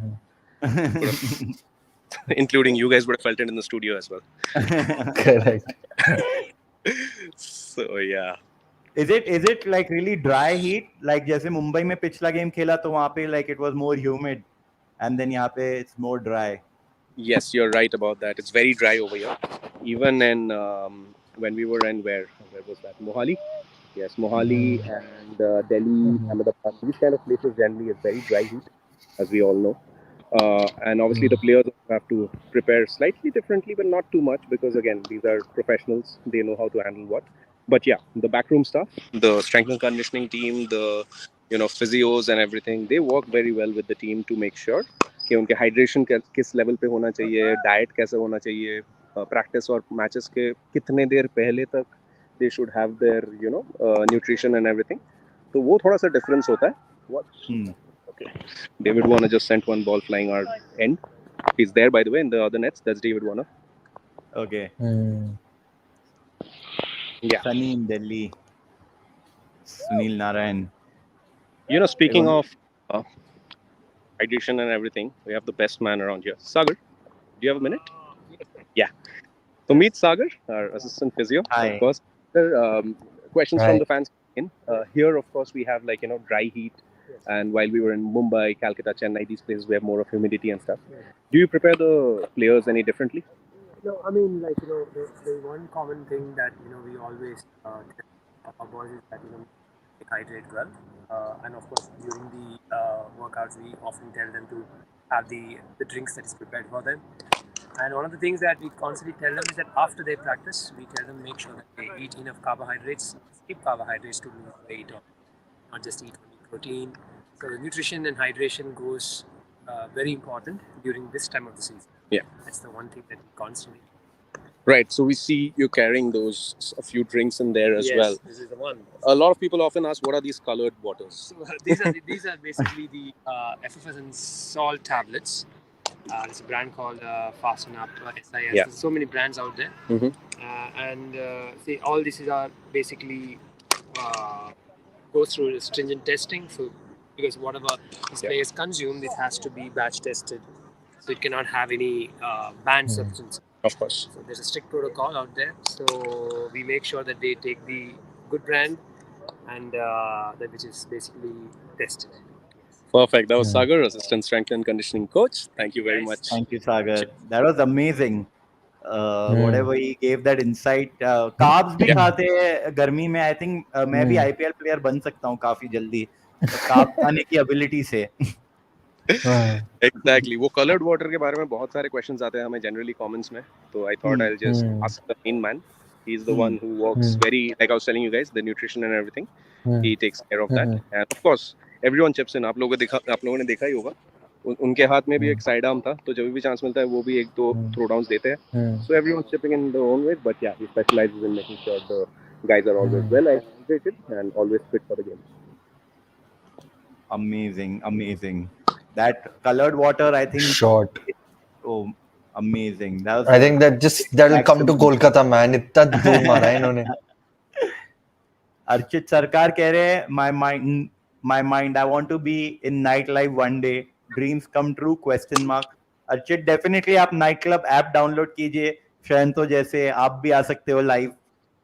including you guys would have felt it in the studio as well. Correct. So yeah. Is it like really dry heat? Like जैसे मुंबई में पिछला game खेला तो वहाँ पे like it was more humid, and then यहाँ पे it's more dry. Yes, you're right about that. It's very dry over here. Even in when we were in where was that? Mohali? Yes, Mohali and Delhi, Ahmedabad. These kind of places generally is very dry heat, as we all know. And obviously, the players have to prepare slightly differently, but not too much because again, these are professionals. They know how to handle what. But yeah, the backroom stuff, the strength and conditioning team, the physios and everything, they work very well with the team to make sure कि उनके hydration किस level पे होना चाहिए, diet कैसे होना चाहिए, practice और मैचेस के कितने देर पहले तक they should have their nutrition and everything. तो वो थोड़ा सा डिफरेंस होता है. What? Okay. David Warner just sent one ball flying our end. He's there, by the way, in the other nets. That's David Warner. Okay. Yeah. Sunny in Delhi. Sunil Narayan. Speaking of hydration and everything, we have the best man around here. Sagar, do you have a minute? Yeah. So meet Sagar, our assistant physio. Hi. Of course. Questions from the fans. Here, of course, we have dry heat. And while we were in Mumbai, Calcutta, Chennai, these places we have more of humidity and stuff. Do you prepare the players any differently? No, I mean, the one common thing that we always tell our boys is that they hydrate well, and of course during the workouts we often tell them to have the drinks that is prepared for them. And one of the things that we constantly tell them is that after they practice, we tell them make sure that they eat enough carbohydrates, skip carbohydrates to lose weight, or not just eat only protein. So the nutrition and hydration goes very important during this time of the season. Yeah. That's the one thing that we constantly do. Right. So we see you carrying a few drinks in there as well. Yes, this is the one. A lot of people often ask, what are these colored waters? So these are basically the effervescent salt tablets. There's a brand called Fasten Up, SIS. Yeah. There's so many brands out there. And all these are basically goes through stringent testing. So because whatever these players consume, it has to be batch tested. So it cannot have any banned substance. Of course. So there's a strict protocol out there. So we make sure that they take the good brand and that which is basically tested. Perfect. That was Sagar, assistant strength and conditioning coach. Thank you very much. Thank you, Sagar. That was amazing. Whatever he gave that insight. Carbs भी खाते हैं गर्मी में. I think मैं भी IPL player बन सकता हूँ काफी जल्दी. Carbs खाने की ability से. Exactly. वो colored water के बारे में बहुत सारे questions आते हैं हमें generally comments में. So I thought I'll just ask the main man. He's the one who works very, like I was telling you guys, the nutrition and everything. He takes care of that. And of course, everyone chips in. आप लोगों ने देखा ही होगा. उनके हाथ में भी एक साइड आर्म था, तो जब भी चांस मिलता है वो भी एक दो थ्रो डाउन्स देते हैं. So everyone's chipping in their own way, but yeah, he specializes in making sure the guys are always well hydrated and always fit for the game. Amazing. That colored water, I think. Short. Oh, amazing. That was I think that'll come to Kolkata, man. इतना धूम मारा है इन्होंने. अर्चित सरकार कह रहे हैं my mind I want to be in nightlife one day, dreams come true ? Archit definitely आप नाइट क्लब ऐप डाउनलोड कीजिए. शयंतो जैसे आप भी आ सकते हो लाइव,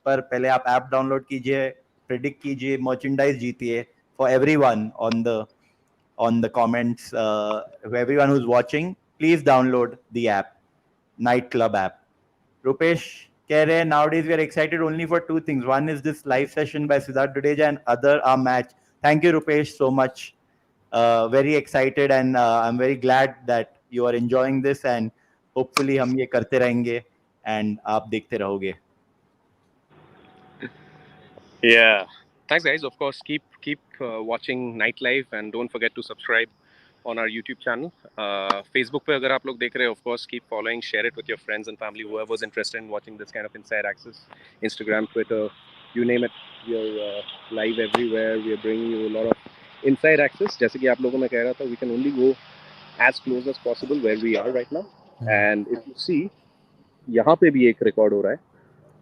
पर पहले आप ऐप डाउनलोड कीजिए, प्रेडिक्ट कीजिए, merchandise जीतिए. For everyone on the comments, everyone who's watching, please download the app, Night Club app. Rupesh कह रहे हैं nowadays we are excited only for two things. One is this live session by Siddharth Dudeja and other our match. Thank you Rupesh so much. Very excited and I'm very glad that you are enjoying this and hopefully हम ये करते रहेंगे and आप देखते रहोगे. Yeah. Thanks guys. Of course, keep watching Nightlife and don't forget to subscribe on our YouTube channel. Facebook पे अगर आप लोग देख रहे हो, of course, keep following, share it with your friends and family, whoever's interested in watching this kind of inside access. Instagram, Twitter, you name it. We are live everywhere. We are bringing you a lot of inside access. जैसे कि आप लोगों में कह रहा था, we can only go as close as possible where we are right now. And if you see, यहाँ पे भी एक record हो रहा है.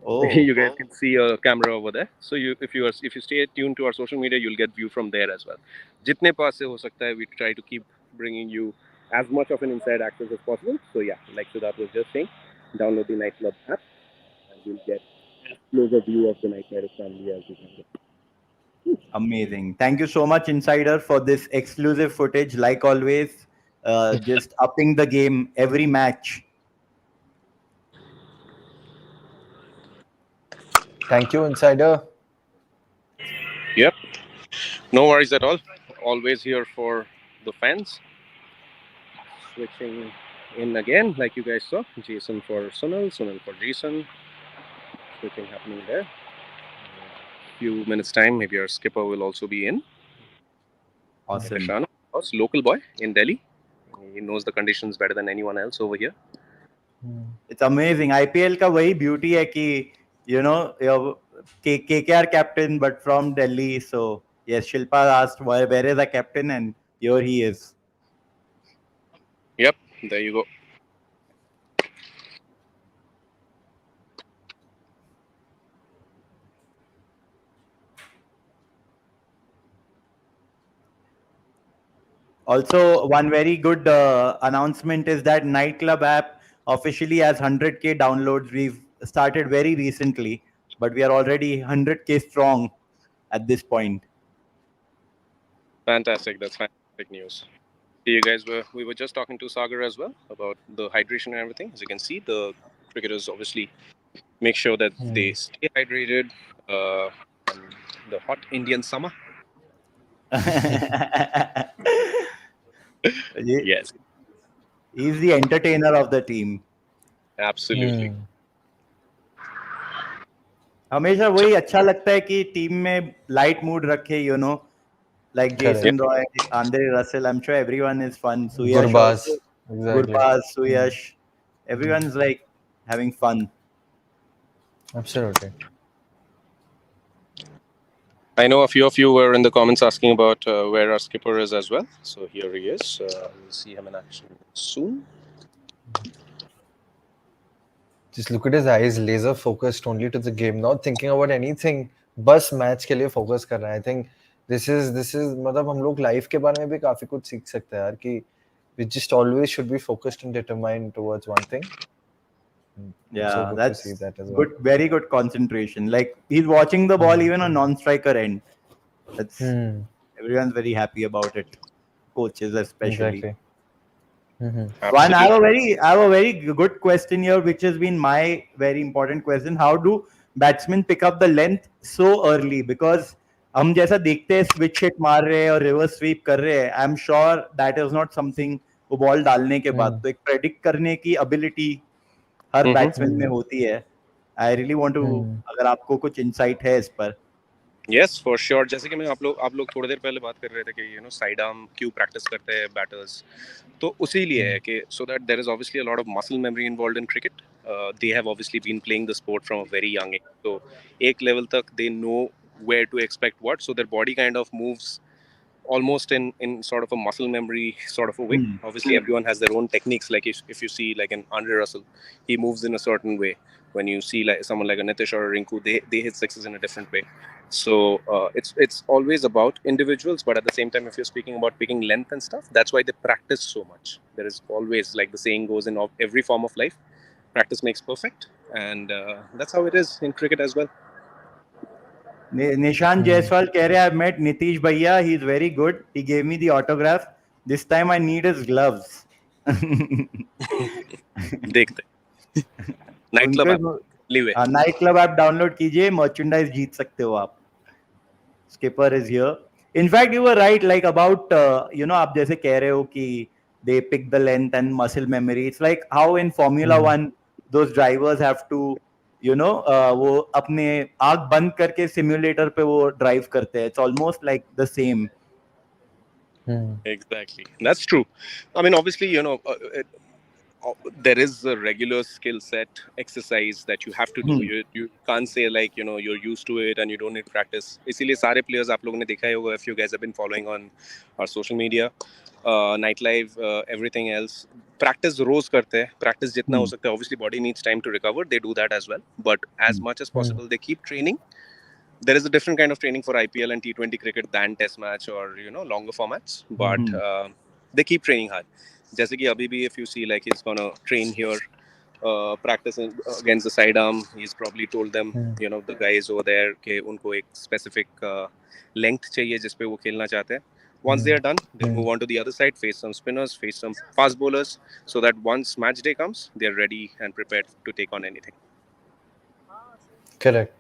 Oh. You guys can see a camera over there. So if you stay tuned to our social media, you'll get view from there as well. जितने पास से हो सकता है, we try to keep bringing you as much of an inside access as possible. So yeah, like Siddharth was just saying, download the Night Club app and you'll get as closer view of the Night Riders family as you can get. Amazing. Thank you so much, Insider, for this exclusive footage. Like always, just upping the game every match. Thank you, Insider. Yep. No worries at all. Always here for the fans. Switching in again, like you guys saw. Jason for Sunil, Sunil for Jason. Switching happening there. Few minutes time, maybe our skipper will also be in. Awesome. Nishana, local boy in Delhi. He knows the conditions better than anyone else over here. It's amazing. IPL का वही beauty है कि your KKR captain but from Delhi. So yes, Shilpa asked where is the captain, and here he is. Yep, there you go. Also, one very good announcement is that Nightclub app officially has 100K downloads. We've started very recently, but we are already 100K strong at this point. Fantastic. That's fantastic news. You guys we were just talking to Sagar as well about the hydration and everything. As you can see, the cricketers obviously make sure that they stay hydrated. The hot Indian summer. Yes, He's the entertainer of the team. absolutely. हमेशा वही अच्छा लगता है कि team में light mood रखे, like Jason Roy, Andre Russell. I'm sure everyone is fun. Suyash Gurbaz. also. Exactly. Gurbaz, Suyash. Everyone's like having fun. Absolutely. I know a few of you were in the comments asking about where our skipper is as well. So here he is. We'll see him in action soon. Just look at his eyes, laser focused only to the game, not thinking about anything. बस match के लिए focus कर रहा है. I think this is मतलब हम लोग life के बारे में भी काफी कुछ सीख सकते हैं यार कि we just always should be focused and determined towards one thing. Yeah, so good that's to see that as well. good. Very good concentration. Like he's watching the ball even on non-striker end. That's everyone's very happy about it. Coaches especially. Exactly. One, I have a very good question here, which has been my very important question. How do batsmen pick up the length so early? Because हम जैसा देखते हैं switch hit मार रहे हैं और reverse sweep कर रहे हैं, I'm sure that is not something वो बॉल डालने के बाद तो एक predict करने की ability हर बैट्समैन में होती है. I really want to अगर आपको कुछ insight है इस पर. Yes, for sure. जैसे कि मैं आप लोग थोड़ी देर पहले बात कर रहे थे कि साइड आर्म क्यों प्रैक्टिस करते हैं बैटर्स, तो उसी लिए है कि so that there is obviously a lot of muscle memory involved in cricket. They have obviously been playing the sport from a very young age. So एक level तक they know where to expect what. So their body kind of moves almost in sort of a muscle memory sort of a way. Obviously, everyone has their own techniques. Like if you see like an Andre Russell, he moves in a certain way. When you see like someone like a Nitish or a Rinku, they hit sixes in a different way. So it's always about individuals, but at the same time, if you're speaking about picking length and stuff, that's why they practice so much. There is always, like the saying goes in every form of life, practice makes perfect, and that's how it is in cricket as well. Nishan Jaiswal कह रहे I've met Nitish Bhaiya. He's very good. He gave me the autograph. This time I need his gloves. देखते night club app download कीजिए, merchandise जीत सकते हो आप. Skipper is here. In fact you were right like about आप जैसे कह रहे हो कि they pick the length and muscle memory. It's like how in Formula 1 those drivers have to वो अपने आंख बंद करके सिमुलेटर पे वो ड्राइव करते हैं. It's almost like the same. Exactly, that's true. I mean, obviously, there is a regular skill set exercise that you have to do. You can't say like you're used to it and you don't need practice. इसीलिए सारे players आप लोगों ने देखा ही होगा, if you guys have been following on our social media, Nightlife, everything else, practice रोज करते हैं. Practice जितना हो सकता है. Obviously body needs time to recover, they do that as well, but as much as possible they keep training. There is a different kind of training for IPL and T20 cricket than test match or longer formats, but they keep training hard. जैसे कि अभी भी if you see like he's gonna train here, practicing against the sidearm. He's probably told them the guys over there कि उनको एक specific length चाहिए जिस पे वो खेलना चाहते हैं. Once they are done, they'll move on to the other side, face some spinners, face some fast bowlers, so that once match day comes, they're ready and prepared to take on anything. Correct.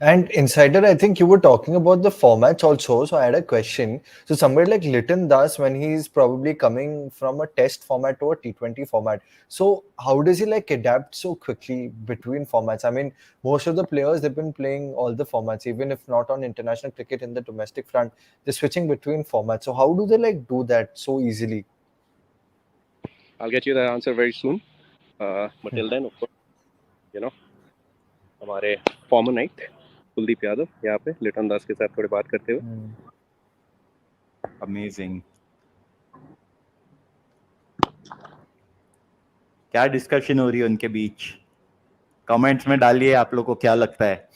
And Insider, I think you were talking about the formats also. So I had a question. So somebody like Liton Das, when he's probably coming from a test format to a T20 format, so how does he like adapt so quickly between formats? I mean, most of the players, they've been playing all the formats, even if not on international cricket in the domestic front, they're switching between formats. So how do they like do that so easily? I'll get you the answer very soon. But till then, of course, you know, हमारे former knight Kuldeep Yadav यहाँ पे लिटन दास के साथ थोड़ी बात करते हुए. Amazing. क्या डिस्कशन हो रही है उनके बीच? कमेंट्स में डालिए आप लोग को क्या लगता है.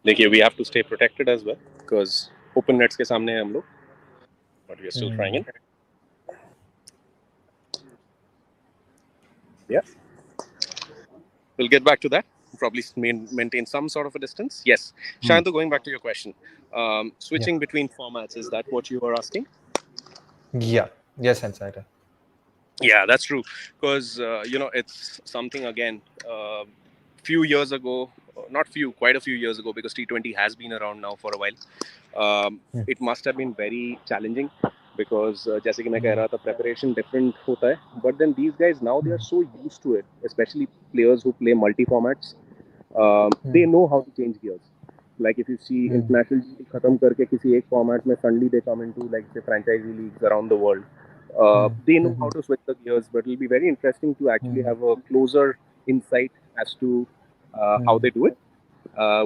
देखिए, we have to stay protected as well because open nets के सामने हैं हम लोग, but we are still trying it. Yeah, we'll get back to that. Probably maintain some sort of a distance. Yes, Shantu, going back to your question, switching between formats, is that what you were asking? Yeah. Yes, Insider. Yeah, that's true. Because it's something again. Few years ago, not few, quite a few years ago, because T20 has been around now for a while. It must have been very challenging because, जैसे कि मैं कह रहा था, preparation different होता है. But then these guys now they are so used to it, especially players who play multi formats. They know how to change gears. Like if you see international खत्म करके किसी एक format में suddenly they come into like say franchisee leagues around the world. They know how to switch the gears, but it'll be very interesting to actually have a closer insight as to how they do it.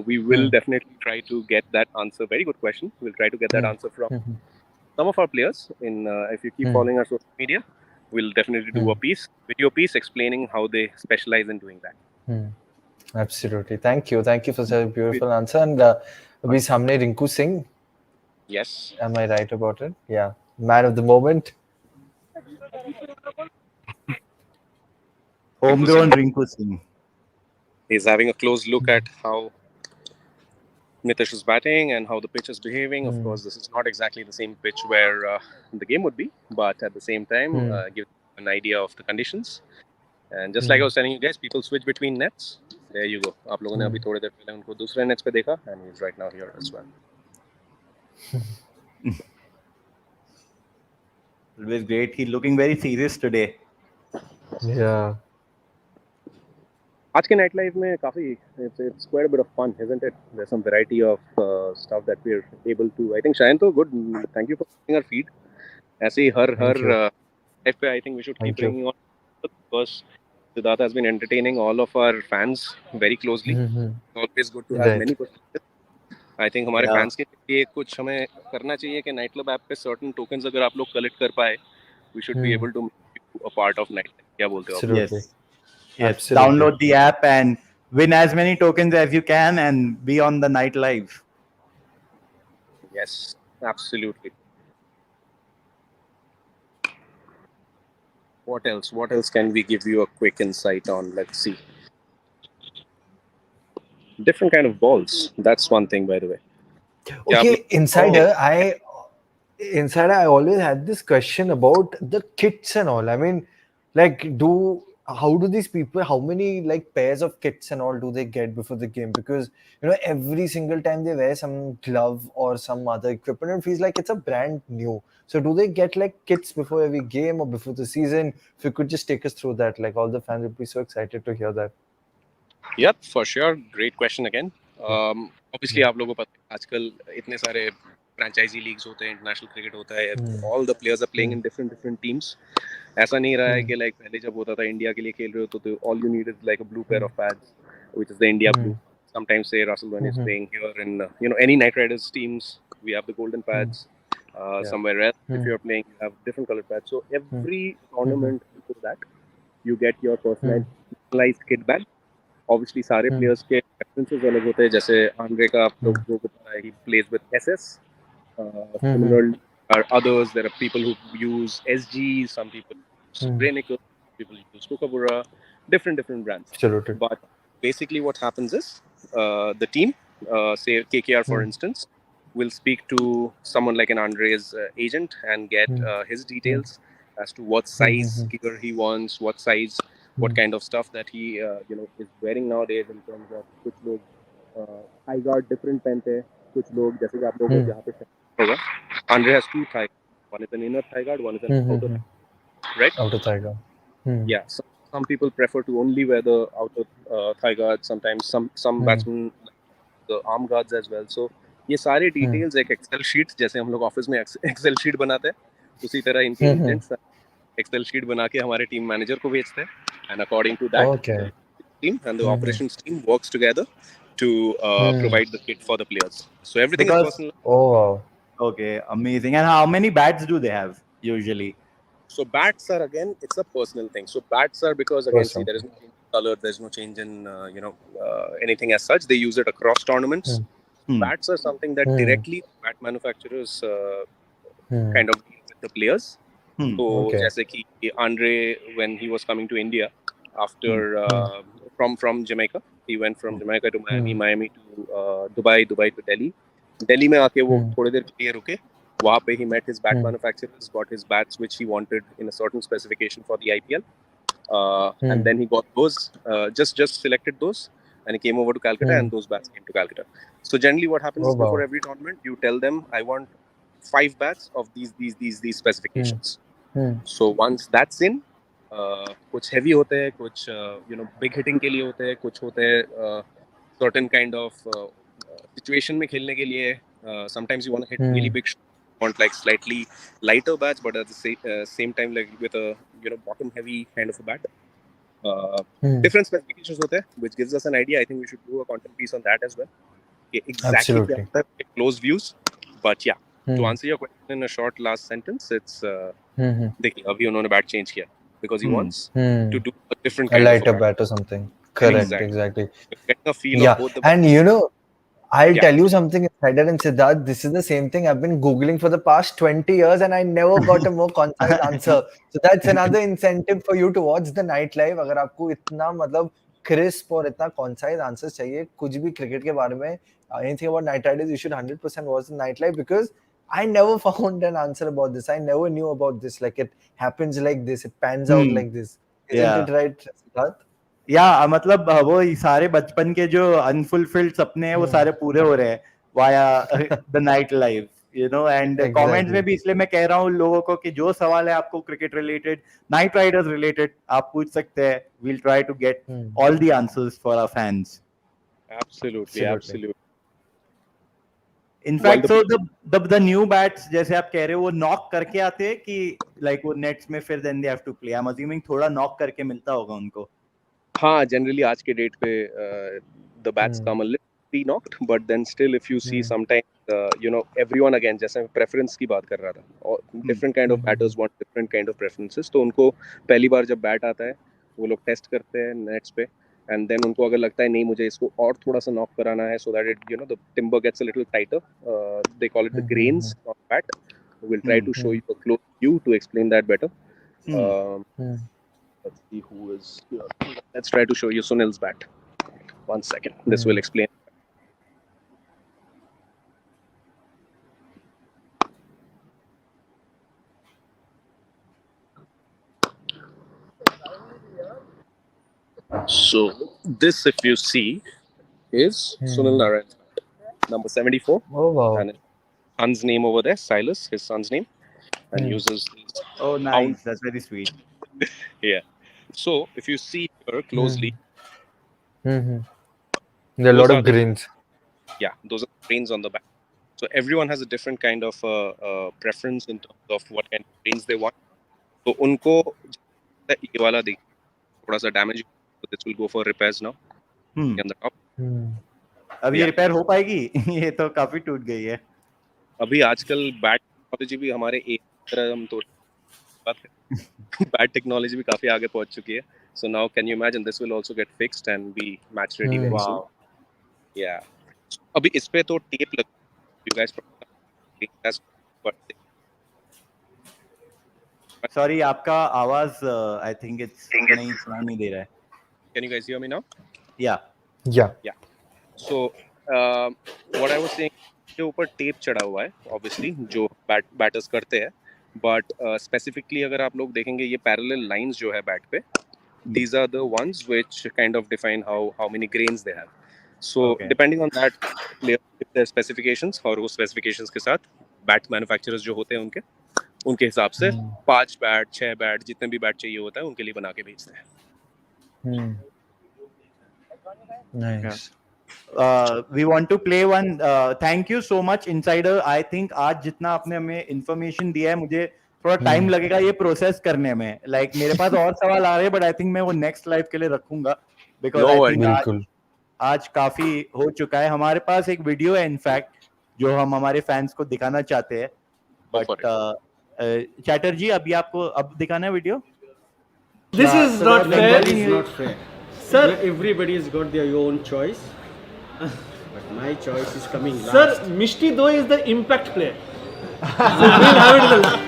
We will definitely try to get that answer. Very good question. We'll try to get that answer from some of our players. If you keep following our social media, we'll definitely do a video piece explaining how they specialize in doing that. Absolutely. Thank you for such a beautiful answer. And abhi samne Rinku Singh. Yes. Am I right about it? Yeah. Man of the moment. Homegrown Rinku Singh. He's having a close look at how Nitish is batting and how the pitch is behaving. Of course, this is not exactly the same pitch where the game would be, but at the same time, give an idea of the conditions. And just like I was telling you guys, people switch between nets. There you go. आप लोगों ने अभी थोड़ी देर पहले उनको दूसरे nets पे देखा, and he's right now here as well. Always great. He's looking very serious today. Yeah. आज के नाइट लाइफ में काफी it's quite a bit of fun, isn't it? There's some variety of stuff that we're able to. I think Shayanto, good. Thank you for watching our feed. ऐसे ही हर life पे I think we should keep bringing on because Siddharth has been entertaining all of our fans very closely. Always good to have many perspectives. I think हमारे fans के लिए कुछ हमें करना चाहिए कि नाइट क्लब ऐप पे certain tokens अगर आप लोग collect कर पाए, we should be able to make you a part of night. क्या बोलते हो आप? Yes. Absolutely. Download the app and win as many tokens as you can and be on the night live. Yes, absolutely. What else? What else can we give you a quick insight on? Let's see. Different kind of balls. That's one thing, by the way. Okay, Insider, I always had this question about the kits and all. I mean, like, how do these people, how many like pairs of kits and all do they get before the game? Because every single time they wear some glove or some other equipment, it feels like it's a brand new. So do they get like kits before every game or before the season? If you could just take us through that, like all the fans would be so excited to hear that. Yep, for sure. Great question again. Obviously, आप लोगों को पता है आजकल इतने सारे franchisee leagues होते हैं, international cricket होता है. All the players are playing in different teams. ऐसा नहीं रहा है कि like पहले जब होता था इंडिया के लिए खेल रहे हो तो all you need is like a blue pair of pads, which is the India blue. Sometimes say Russell when is playing here in any Knight Riders teams, we have the golden pads. Somewhere else, if you're playing, you have different colored pads. So every tournament before that, you get your personalized kit bag. Obviously, सारे players के preferences अलग होते हैं. जैसे Andre का आप लोगों को पता है, he plays with SS. Similarly, are others. There are people who use SG. Some people use Greynickel. People use Kookaburra. Different brands. Absolutely. But basically, what happens is the team, say KKR for instance, will speak to someone like an Andre's agent and get his details. as to what size gear he wants, what size, what kind of stuff that he is wearing nowadays in terms of कुछ लोग thigh guard different पहनते हैं, कुछ लोग जैसे कि आप लोग यहाँ पे होगा, Andre has two thigh, one is an inner thigh guard, one is an outer, right? Outer thigh guard. Yeah, some people prefer to only wear the outer thigh guard. Sometimes some batsmen the arm guards as well. So ये सारे details एक Excel sheet जैसे हम लोग office में Excel sheet बनाते हैं, उसी तरह इनके intents Excel sheet बना के हमारे टीम मैनेजर को भेजते हैं, and according to that team and the operations team works together to provide the kit for the players. So everything is personal. Oh wow. Okay, amazing. And how many bats do they have usually? So bats are, again, it's a personal thing. So bats are because, again, see, there is no change in color, there's no change in anything as such. They use it across tournaments. Bats are something that directly bat manufacturers kind of deal with the players. So जैसे कि Andre, when he was coming to India after from Jamaica, he went from Jamaica to Miami to Dubai to Delhi. Delhi में आके वो थोड़ी देर के लिए रुके. वहाँ पे he met his bat manufacturers, got his bats which he wanted in a certain specification for the IPL, and then he got those, just selected those, and he came over to Calcutta, and those bats came to Calcutta. So generally what happens is before every tournament, you tell them, I want 5 bats of these specifications. So once that's in, कुछ heavy होते हैं, कुछ big hitting के लिए होते हैं, कुछ होते हैं certain kind of situation में खेलने के लिए. Sometimes you want to hit really big shots. Want like slightly lighter bats, but at the same time like with a bottom heavy kind of a bat. Different specifications होते हैं, which gives us an idea. I think we should do a content piece on that as well. Okay, exactly. Close views, but yeah. To answer your question in a short last sentence, it's देखिए अभी उन्होंने bat change किया because he wants to do a different kind a lighter of a bat or something. Correct, exactly. Getting a feel of both the and I'll tell you something, Insider and Siddharth, this is the same thing I've been Googling for the past 20 years and I never got a more concise answer. So that's another incentive for you to watch the night live. अगर आपको इतना मतलब crisp और इतना concise answers चाहिए कुछ भी cricket के बारे में, anything about Night Riders, you should 100% watch the night live because I never found an answer about this. I never knew about this. Like it happens like this, it pans out like this. Isn't it right, Siddharth? या मतलब वो सारे बचपन के जो unfulfilled सपने हैं वो सारे पूरे हो रहे हैं via the Knight live and comments में भी इसलिए मैं कह रहा हूँ लोगों को कि जो सवाल है आपको cricket related, Knight Riders related, आप पूछ सकते हैं. We'll try to get all the answers for our fans. Absolutely. In fact so the new bats जैसे आप कह रहे हो वो नॉक करके आते हैं कि लाइक वो नेट्स में फिर then they have to play. I am assuming थोड़ा नॉक करके मिलता होगा उनको. हाँ, जनरली आज के डेट पे the bats come a little pre-knocked, but then still if you see sometimes everyone, again जैसे मैं preference की बात कर रहा था, और different kind of batters want different kind of preferences. तो उनको पहली बार जब बैट आता है वो लोग टेस्ट करते हैं नेट्स पे, and then उनको अगर लगता है नहीं मुझे इसको और थोड़ा सा नॉक कराना है so that it the timber gets a little tighter, they call it the grains of bat. We'll try to show you a close view to explain that better. Let's see who is here. Let's try to show you Sunil's bat. One second. This will explain. So this, if you see, is Sunil Narayan's bat, number 74. Oh wow. And his son's name over there, Silas, his son's name, and uses. Oh nice, that's very sweet. Yeah. So if you see here closely, there are a lot of grains. Yeah, those are grains on the back. So everyone has a different kind of preference in terms of what kind of grains they want. So उनको ये वाला देख थोड़ा सा damage, so this will go for repairs now. On the top. अब ये repair हो पाएगी? ये तो काफी टूट गई है. अभी आजकल बैट टेक्नोलॉजी भी हमारे एक तरह हम तो बैट टेक्नोलॉजी भी काफी आगे पहुंच चुकी है. So now can you imagine this will also get fixed and be match ready very soon. Yeah. अभी इस पे तो टेप लग, you guys probably Sorry, आपका आवाज I think it's नहीं सुनाई नहीं दे रहा है. Can you guys hear me now? Yeah. So what I was saying, के ऊपर टेप चढ़ा हुआ है obviously जो बैटर्स करते हैं, बट स्पेसिफिकली अगर आप लोग देखेंगे ये पैरेलल लाइंस जो है बैट पे, these are the ones which kind of define how many grains they have. So Okay. depending on that, player give their specifications, और वो specifications के साथ बैट मैन्युफैक्चरर्स जो होते हैं उनके हिसाब से 5 बैट 6 बैट जितने भी बैट चाहिए होता है उनके लिए बना के भेजते हैं. Nice. We want to play one. Thank you so much, Insider. I think आज जितना आपने हमें information दिया है, मुझे थोड़ा टाइम लगेगा ये प्रोसेस करने में. Like मेरे पास और सवाल आ रहे हैं, but I think मैं वो next live के लिए रखूंगा, because No I worries. think बिल्कुल. आज काफी हो चुका है. हमारे पास एक वीडियो है इनफैक्ट जो हम हमारे फैंस को दिखाना चाहते हैं, Go for बट चैटर्जी अभी आपको अब दिखाना है video. This is not fair. Bengali It's news- not fair. Sir, everybody's got their own choice, but my choice is coming last. Sir, Mishti Doi is the impact player. So we'll have it in the last.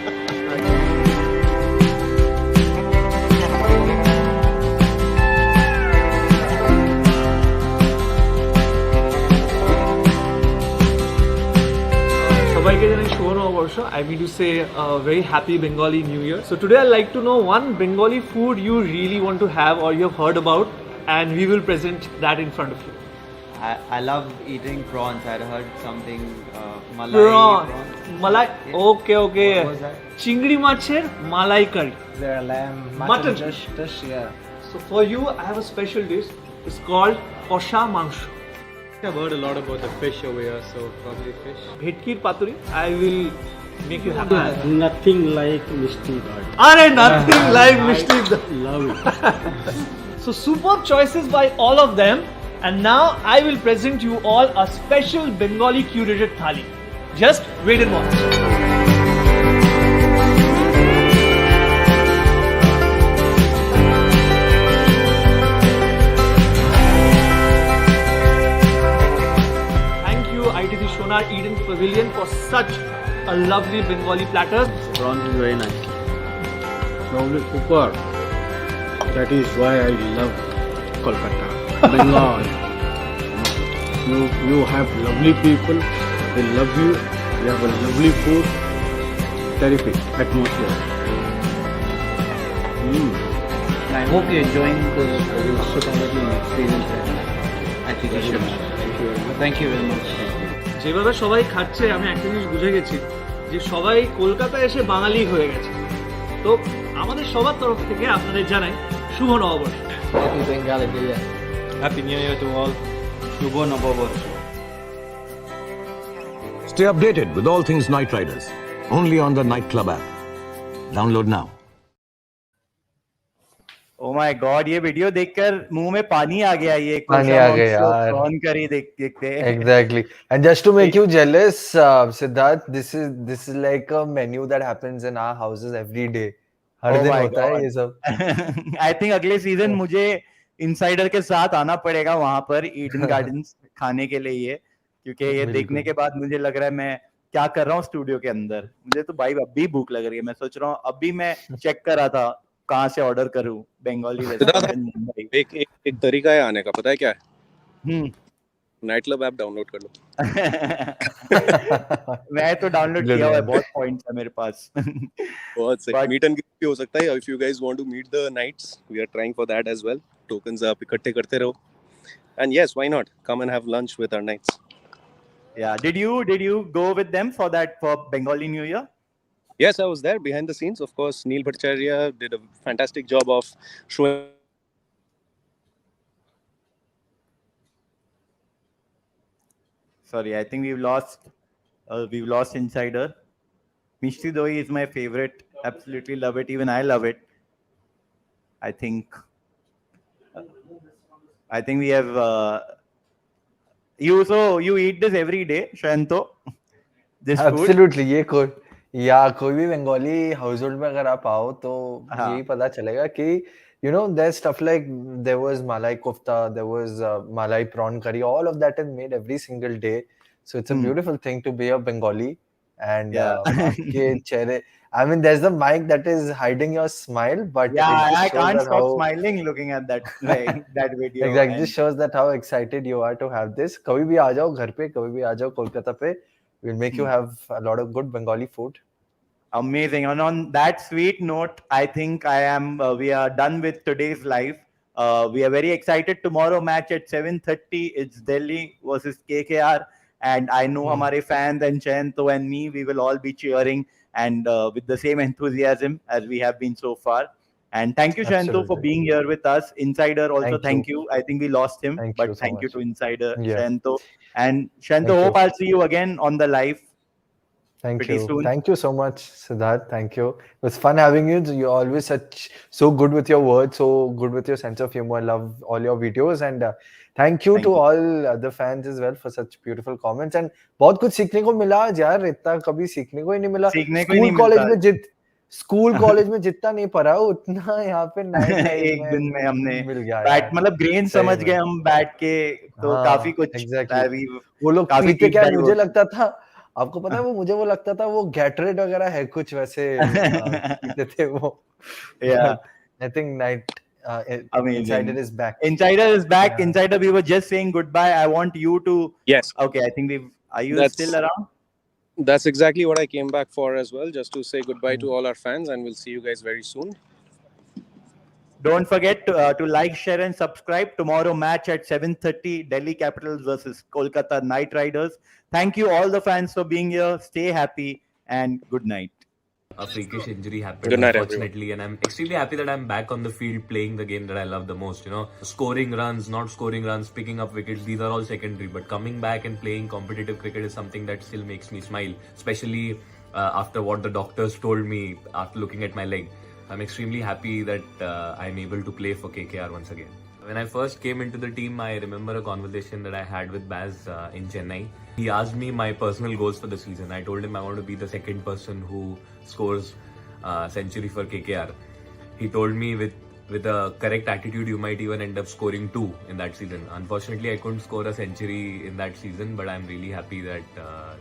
সবাইকে জানাই শুভ নববর্ষ. I mean to say a very happy Bengali New Year. So today I'd like to know one Bengali food you really want to have or you have heard about, and we will present that in front of you. I love eating prawns. I heard something Malai Prawn. prawns. Malai. Yeah. Okay. What was that? Chingri macher Malai curry. There lamb, Mutton. dish, yeah. So for you, I have a special dish. It's called kosha mangsho. I've heard a lot about the fish over here, so probably fish. Bhetkir paturi. I will make you happy. Nothing like Mishti God. Are nothing like Mishti. Love it. So superb choices by all of them. And now I will present you all a special Bengali curated thali. Just wait and watch. Thank you ITC Shonar Eden Pavilion for such a lovely Bengali platter. Prawns is very nice. Probably super. That is why I love Kolkata, Bengal. You have lovely people. They love you. You have a lovely food. Terrific atmosphere. I hope you're enjoying the hospitality experience at the Shonar. Thank you very much. যেভাবে সবাই খাচ্ছে আমি একটা জিনিস বুঝে গেছি যে সবাই কলকাতায় এসে বাঙালি হয়ে গেছে. তো আমাদের সবার তরফ থেকে আপনাদের জানাই শুভ নববর্ষ. Happy Bengali Day. Happy New Year to all. Shubho Nobabor. Stay updated with all things Night Riders. Only on the Night Club app. Download now. Oh my God, ये वीडियो देखकर मुंह में पानी आ गया. ये पानी आ गया यार. ऑन करी देखते. Exactly. And just to make you jealous, Siddharth, this is like a menu that happens in our houses every day. Her Oh दिन my होता है God. ये सब. आई थिंक अगले सीजन मुझे इनसाइडर के साथ आना पड़ेगा वहां पर ईडन गार्डन्स खाने के लिए ये, क्योंकि ये देखने के बाद मुझे लग रहा है मैं क्या कर रहा हूँ स्टूडियो के अंदर. मुझे तो भाई अभी भूख लग रही है. मैं सोच रहा हूँ अभी मैं चेक कर रहा था कहाँ से ऑर्डर करूँ बंगाली रेस्टोरेंट इन मुंबई. एक तरीका है आने का, पता है क्या है? हम्म. नाइट क्लब ऐप डाउनलोड कर लो. मैं तो डाउनलोड किया हुआ है, बहुत पॉइंट्स है मेरे पास. बहुत सही. But- मीट एंड ग्रीट भी हो सकता है. If you guys want to meet the Knights, we are trying for that as well. Tokens आप इकट्ठे करते रहो. And yes, why not come and have lunch with our Knights. Yeah, did you go with them for Bengali New Year? Yes, I was there behind the scenes. Of course, Neil Bhattacharya did a fantastic job of showing. Sorry, I think we've lost Insider. Mishti Doi is my favorite. Absolutely love it. Even I love it. I think we have you eat this every day, Shanto? This food? Absolutely. ये कोई भी Bengali household में अगर आप आओ तो हाँ. यही पता चलेगा कि you know there's stuff like there was malai kofta, there was malai prawn curry, all of that is made every single day, so it's a beautiful thing to be a Bengali. And Yeah. आपके चेहरे, I mean there's the mic that is hiding your smile, but Yeah, it just I shows can't that stop how- smiling looking at that that video. Exactly, and- this shows that how excited you are to have this. कभी भी आ जाओ घर पे, कभी भी आ जाओ कोलकाता पे. We'll make you have a lot of good Bengali food. Amazing. And on that sweet note, I think we are done with today's live. We are very excited. Tomorrow match at 7:30. It's Delhi versus KKR. And I know हमारे fans and Chanto and me, we will all be cheering and with the same enthusiasm as we have been so far. And thank you, Shanto, for Absolutely. being here with us. Insider also, Thank thank you. I think we lost him, Thank but you so thank you much. to Insider, Yeah. Shanto. And Shanto, Thank hope you. I'll see you again on the live Thank pretty you. soon. Thank you so much, Siddharth. Thank you. It was fun having you. You're always so good with your words, so good with your sense of humor. I love all your videos, and thank you Thank to you. all other fans as well for such beautiful comments. And बहुत कुछ सीखने को मिला आज यार, इतना कभी सीखने को ही नहीं मिला. सीखने को ही नहीं मिलता. स्कूल कॉलेज में जितना नहीं पढ़ा उतना यहाँ पे नाइट लाइफ एक दिन में हमने मिल गया बैट यार. मतलब ग्रेन सही समझ में. गए हम बैठ के तो हाँ, काफी कुछ exactly. वो लोग काफी पीते deep क्या dive मुझे होती. लगता था, आपको पता है मुझे वो लगता था वो गैटरेड वगैरह है कुछ वैसे पीते थे वो. Yeah. I think Amazing. Insider is back. Insider is back. Yeah. Insider, we were just saying goodbye. I want you to. Yes. Okay, I think are you That's- still around? That's exactly what I came back for as well, just to say goodbye to all our fans, and we'll see you guys very soon. Don't forget to like, share, and subscribe. Tomorrow match at 7:30, Delhi Capitals versus Kolkata Knight Riders. Thank you all the fans for being here. Stay happy and good night. A freakish injury happened, Good night, unfortunately, and I'm extremely happy that I'm back on the field playing the game that I love the most. You know, scoring runs, not scoring runs, picking up wickets, these are all secondary. But coming back and playing competitive cricket is something that still makes me smile, especially after what the doctors told me after looking at my leg. I'm extremely happy that I'm able to play for KKR once again. When I first came into the team, I remember a conversation that I had with Baz in Chennai. He asked me my personal goals for the season. I told him I want to be the second person who scores century for KKR. He told me with a correct attitude, you might even end up scoring 2 in that season. Unfortunately, I couldn't score a century in that season, but I'm really happy that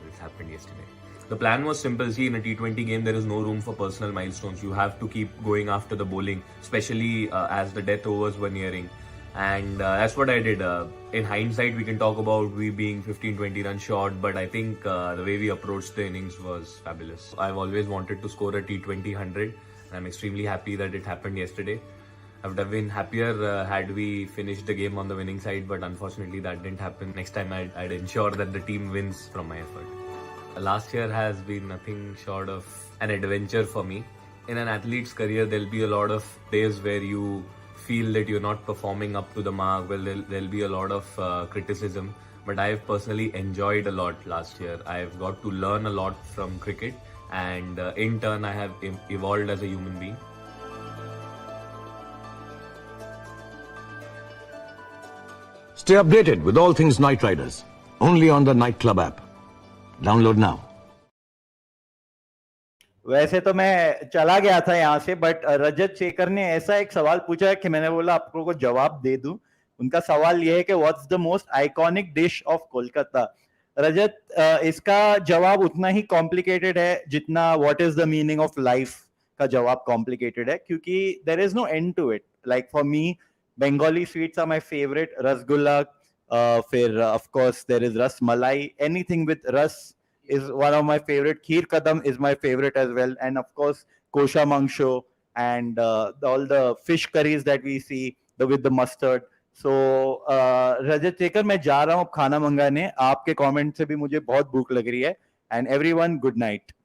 this happened yesterday. The plan was simple. See, in a T20 game, there is no room for personal milestones. You have to keep going after the bowling, especially as the death overs were nearing. And that's what I did. In hindsight, we can talk about we being 15-20 runs short, but I think the way we approached the innings was fabulous. I've always wanted to score a T20 100, and I'm extremely happy that it happened yesterday. I would have been happier had we finished the game on the winning side, but unfortunately that didn't happen. Next time I'd ensure that the team wins from my effort. Last year has been nothing short of an adventure for me. In an athlete's career, there'll be a lot of days where you feel that you're not performing up to the mark. Well, there'll be a lot of criticism, but I've personally enjoyed a lot last year. I've got to learn a lot from cricket, and in turn I have evolved as a human being. Stay updated with all things Night Riders. Only on the Night Club app. Download now. वैसे तो मैं चला गया था यहाँ से, but रजत शेखर ने ऐसा एक सवाल पूछा है कि मैंने बोला आपको को जवाब दे दूं. उनका सवाल ये है कि what's the most iconic dish of Kolkata. Rajat, इसका जवाब उतना ही कॉम्प्लिकेटेड है जितना what is the meaning of life का जवाब कॉम्प्लिकेटेड है, क्योंकि there is no end to it. Like for me, Bengali sweets are my favourite. Rasgulla, फिर of course there is rasmalai. Anything with ras is one of my favorite. Kheer kadam is my favorite as well, and of course kosha mangsho and all the fish curries that we see with the mustard. So रजत शेखर, मैं जा रहा हूँ खाना मंगाने. आपके comment से भी मुझे बहुत भूख लग रही है. And everyone, good night.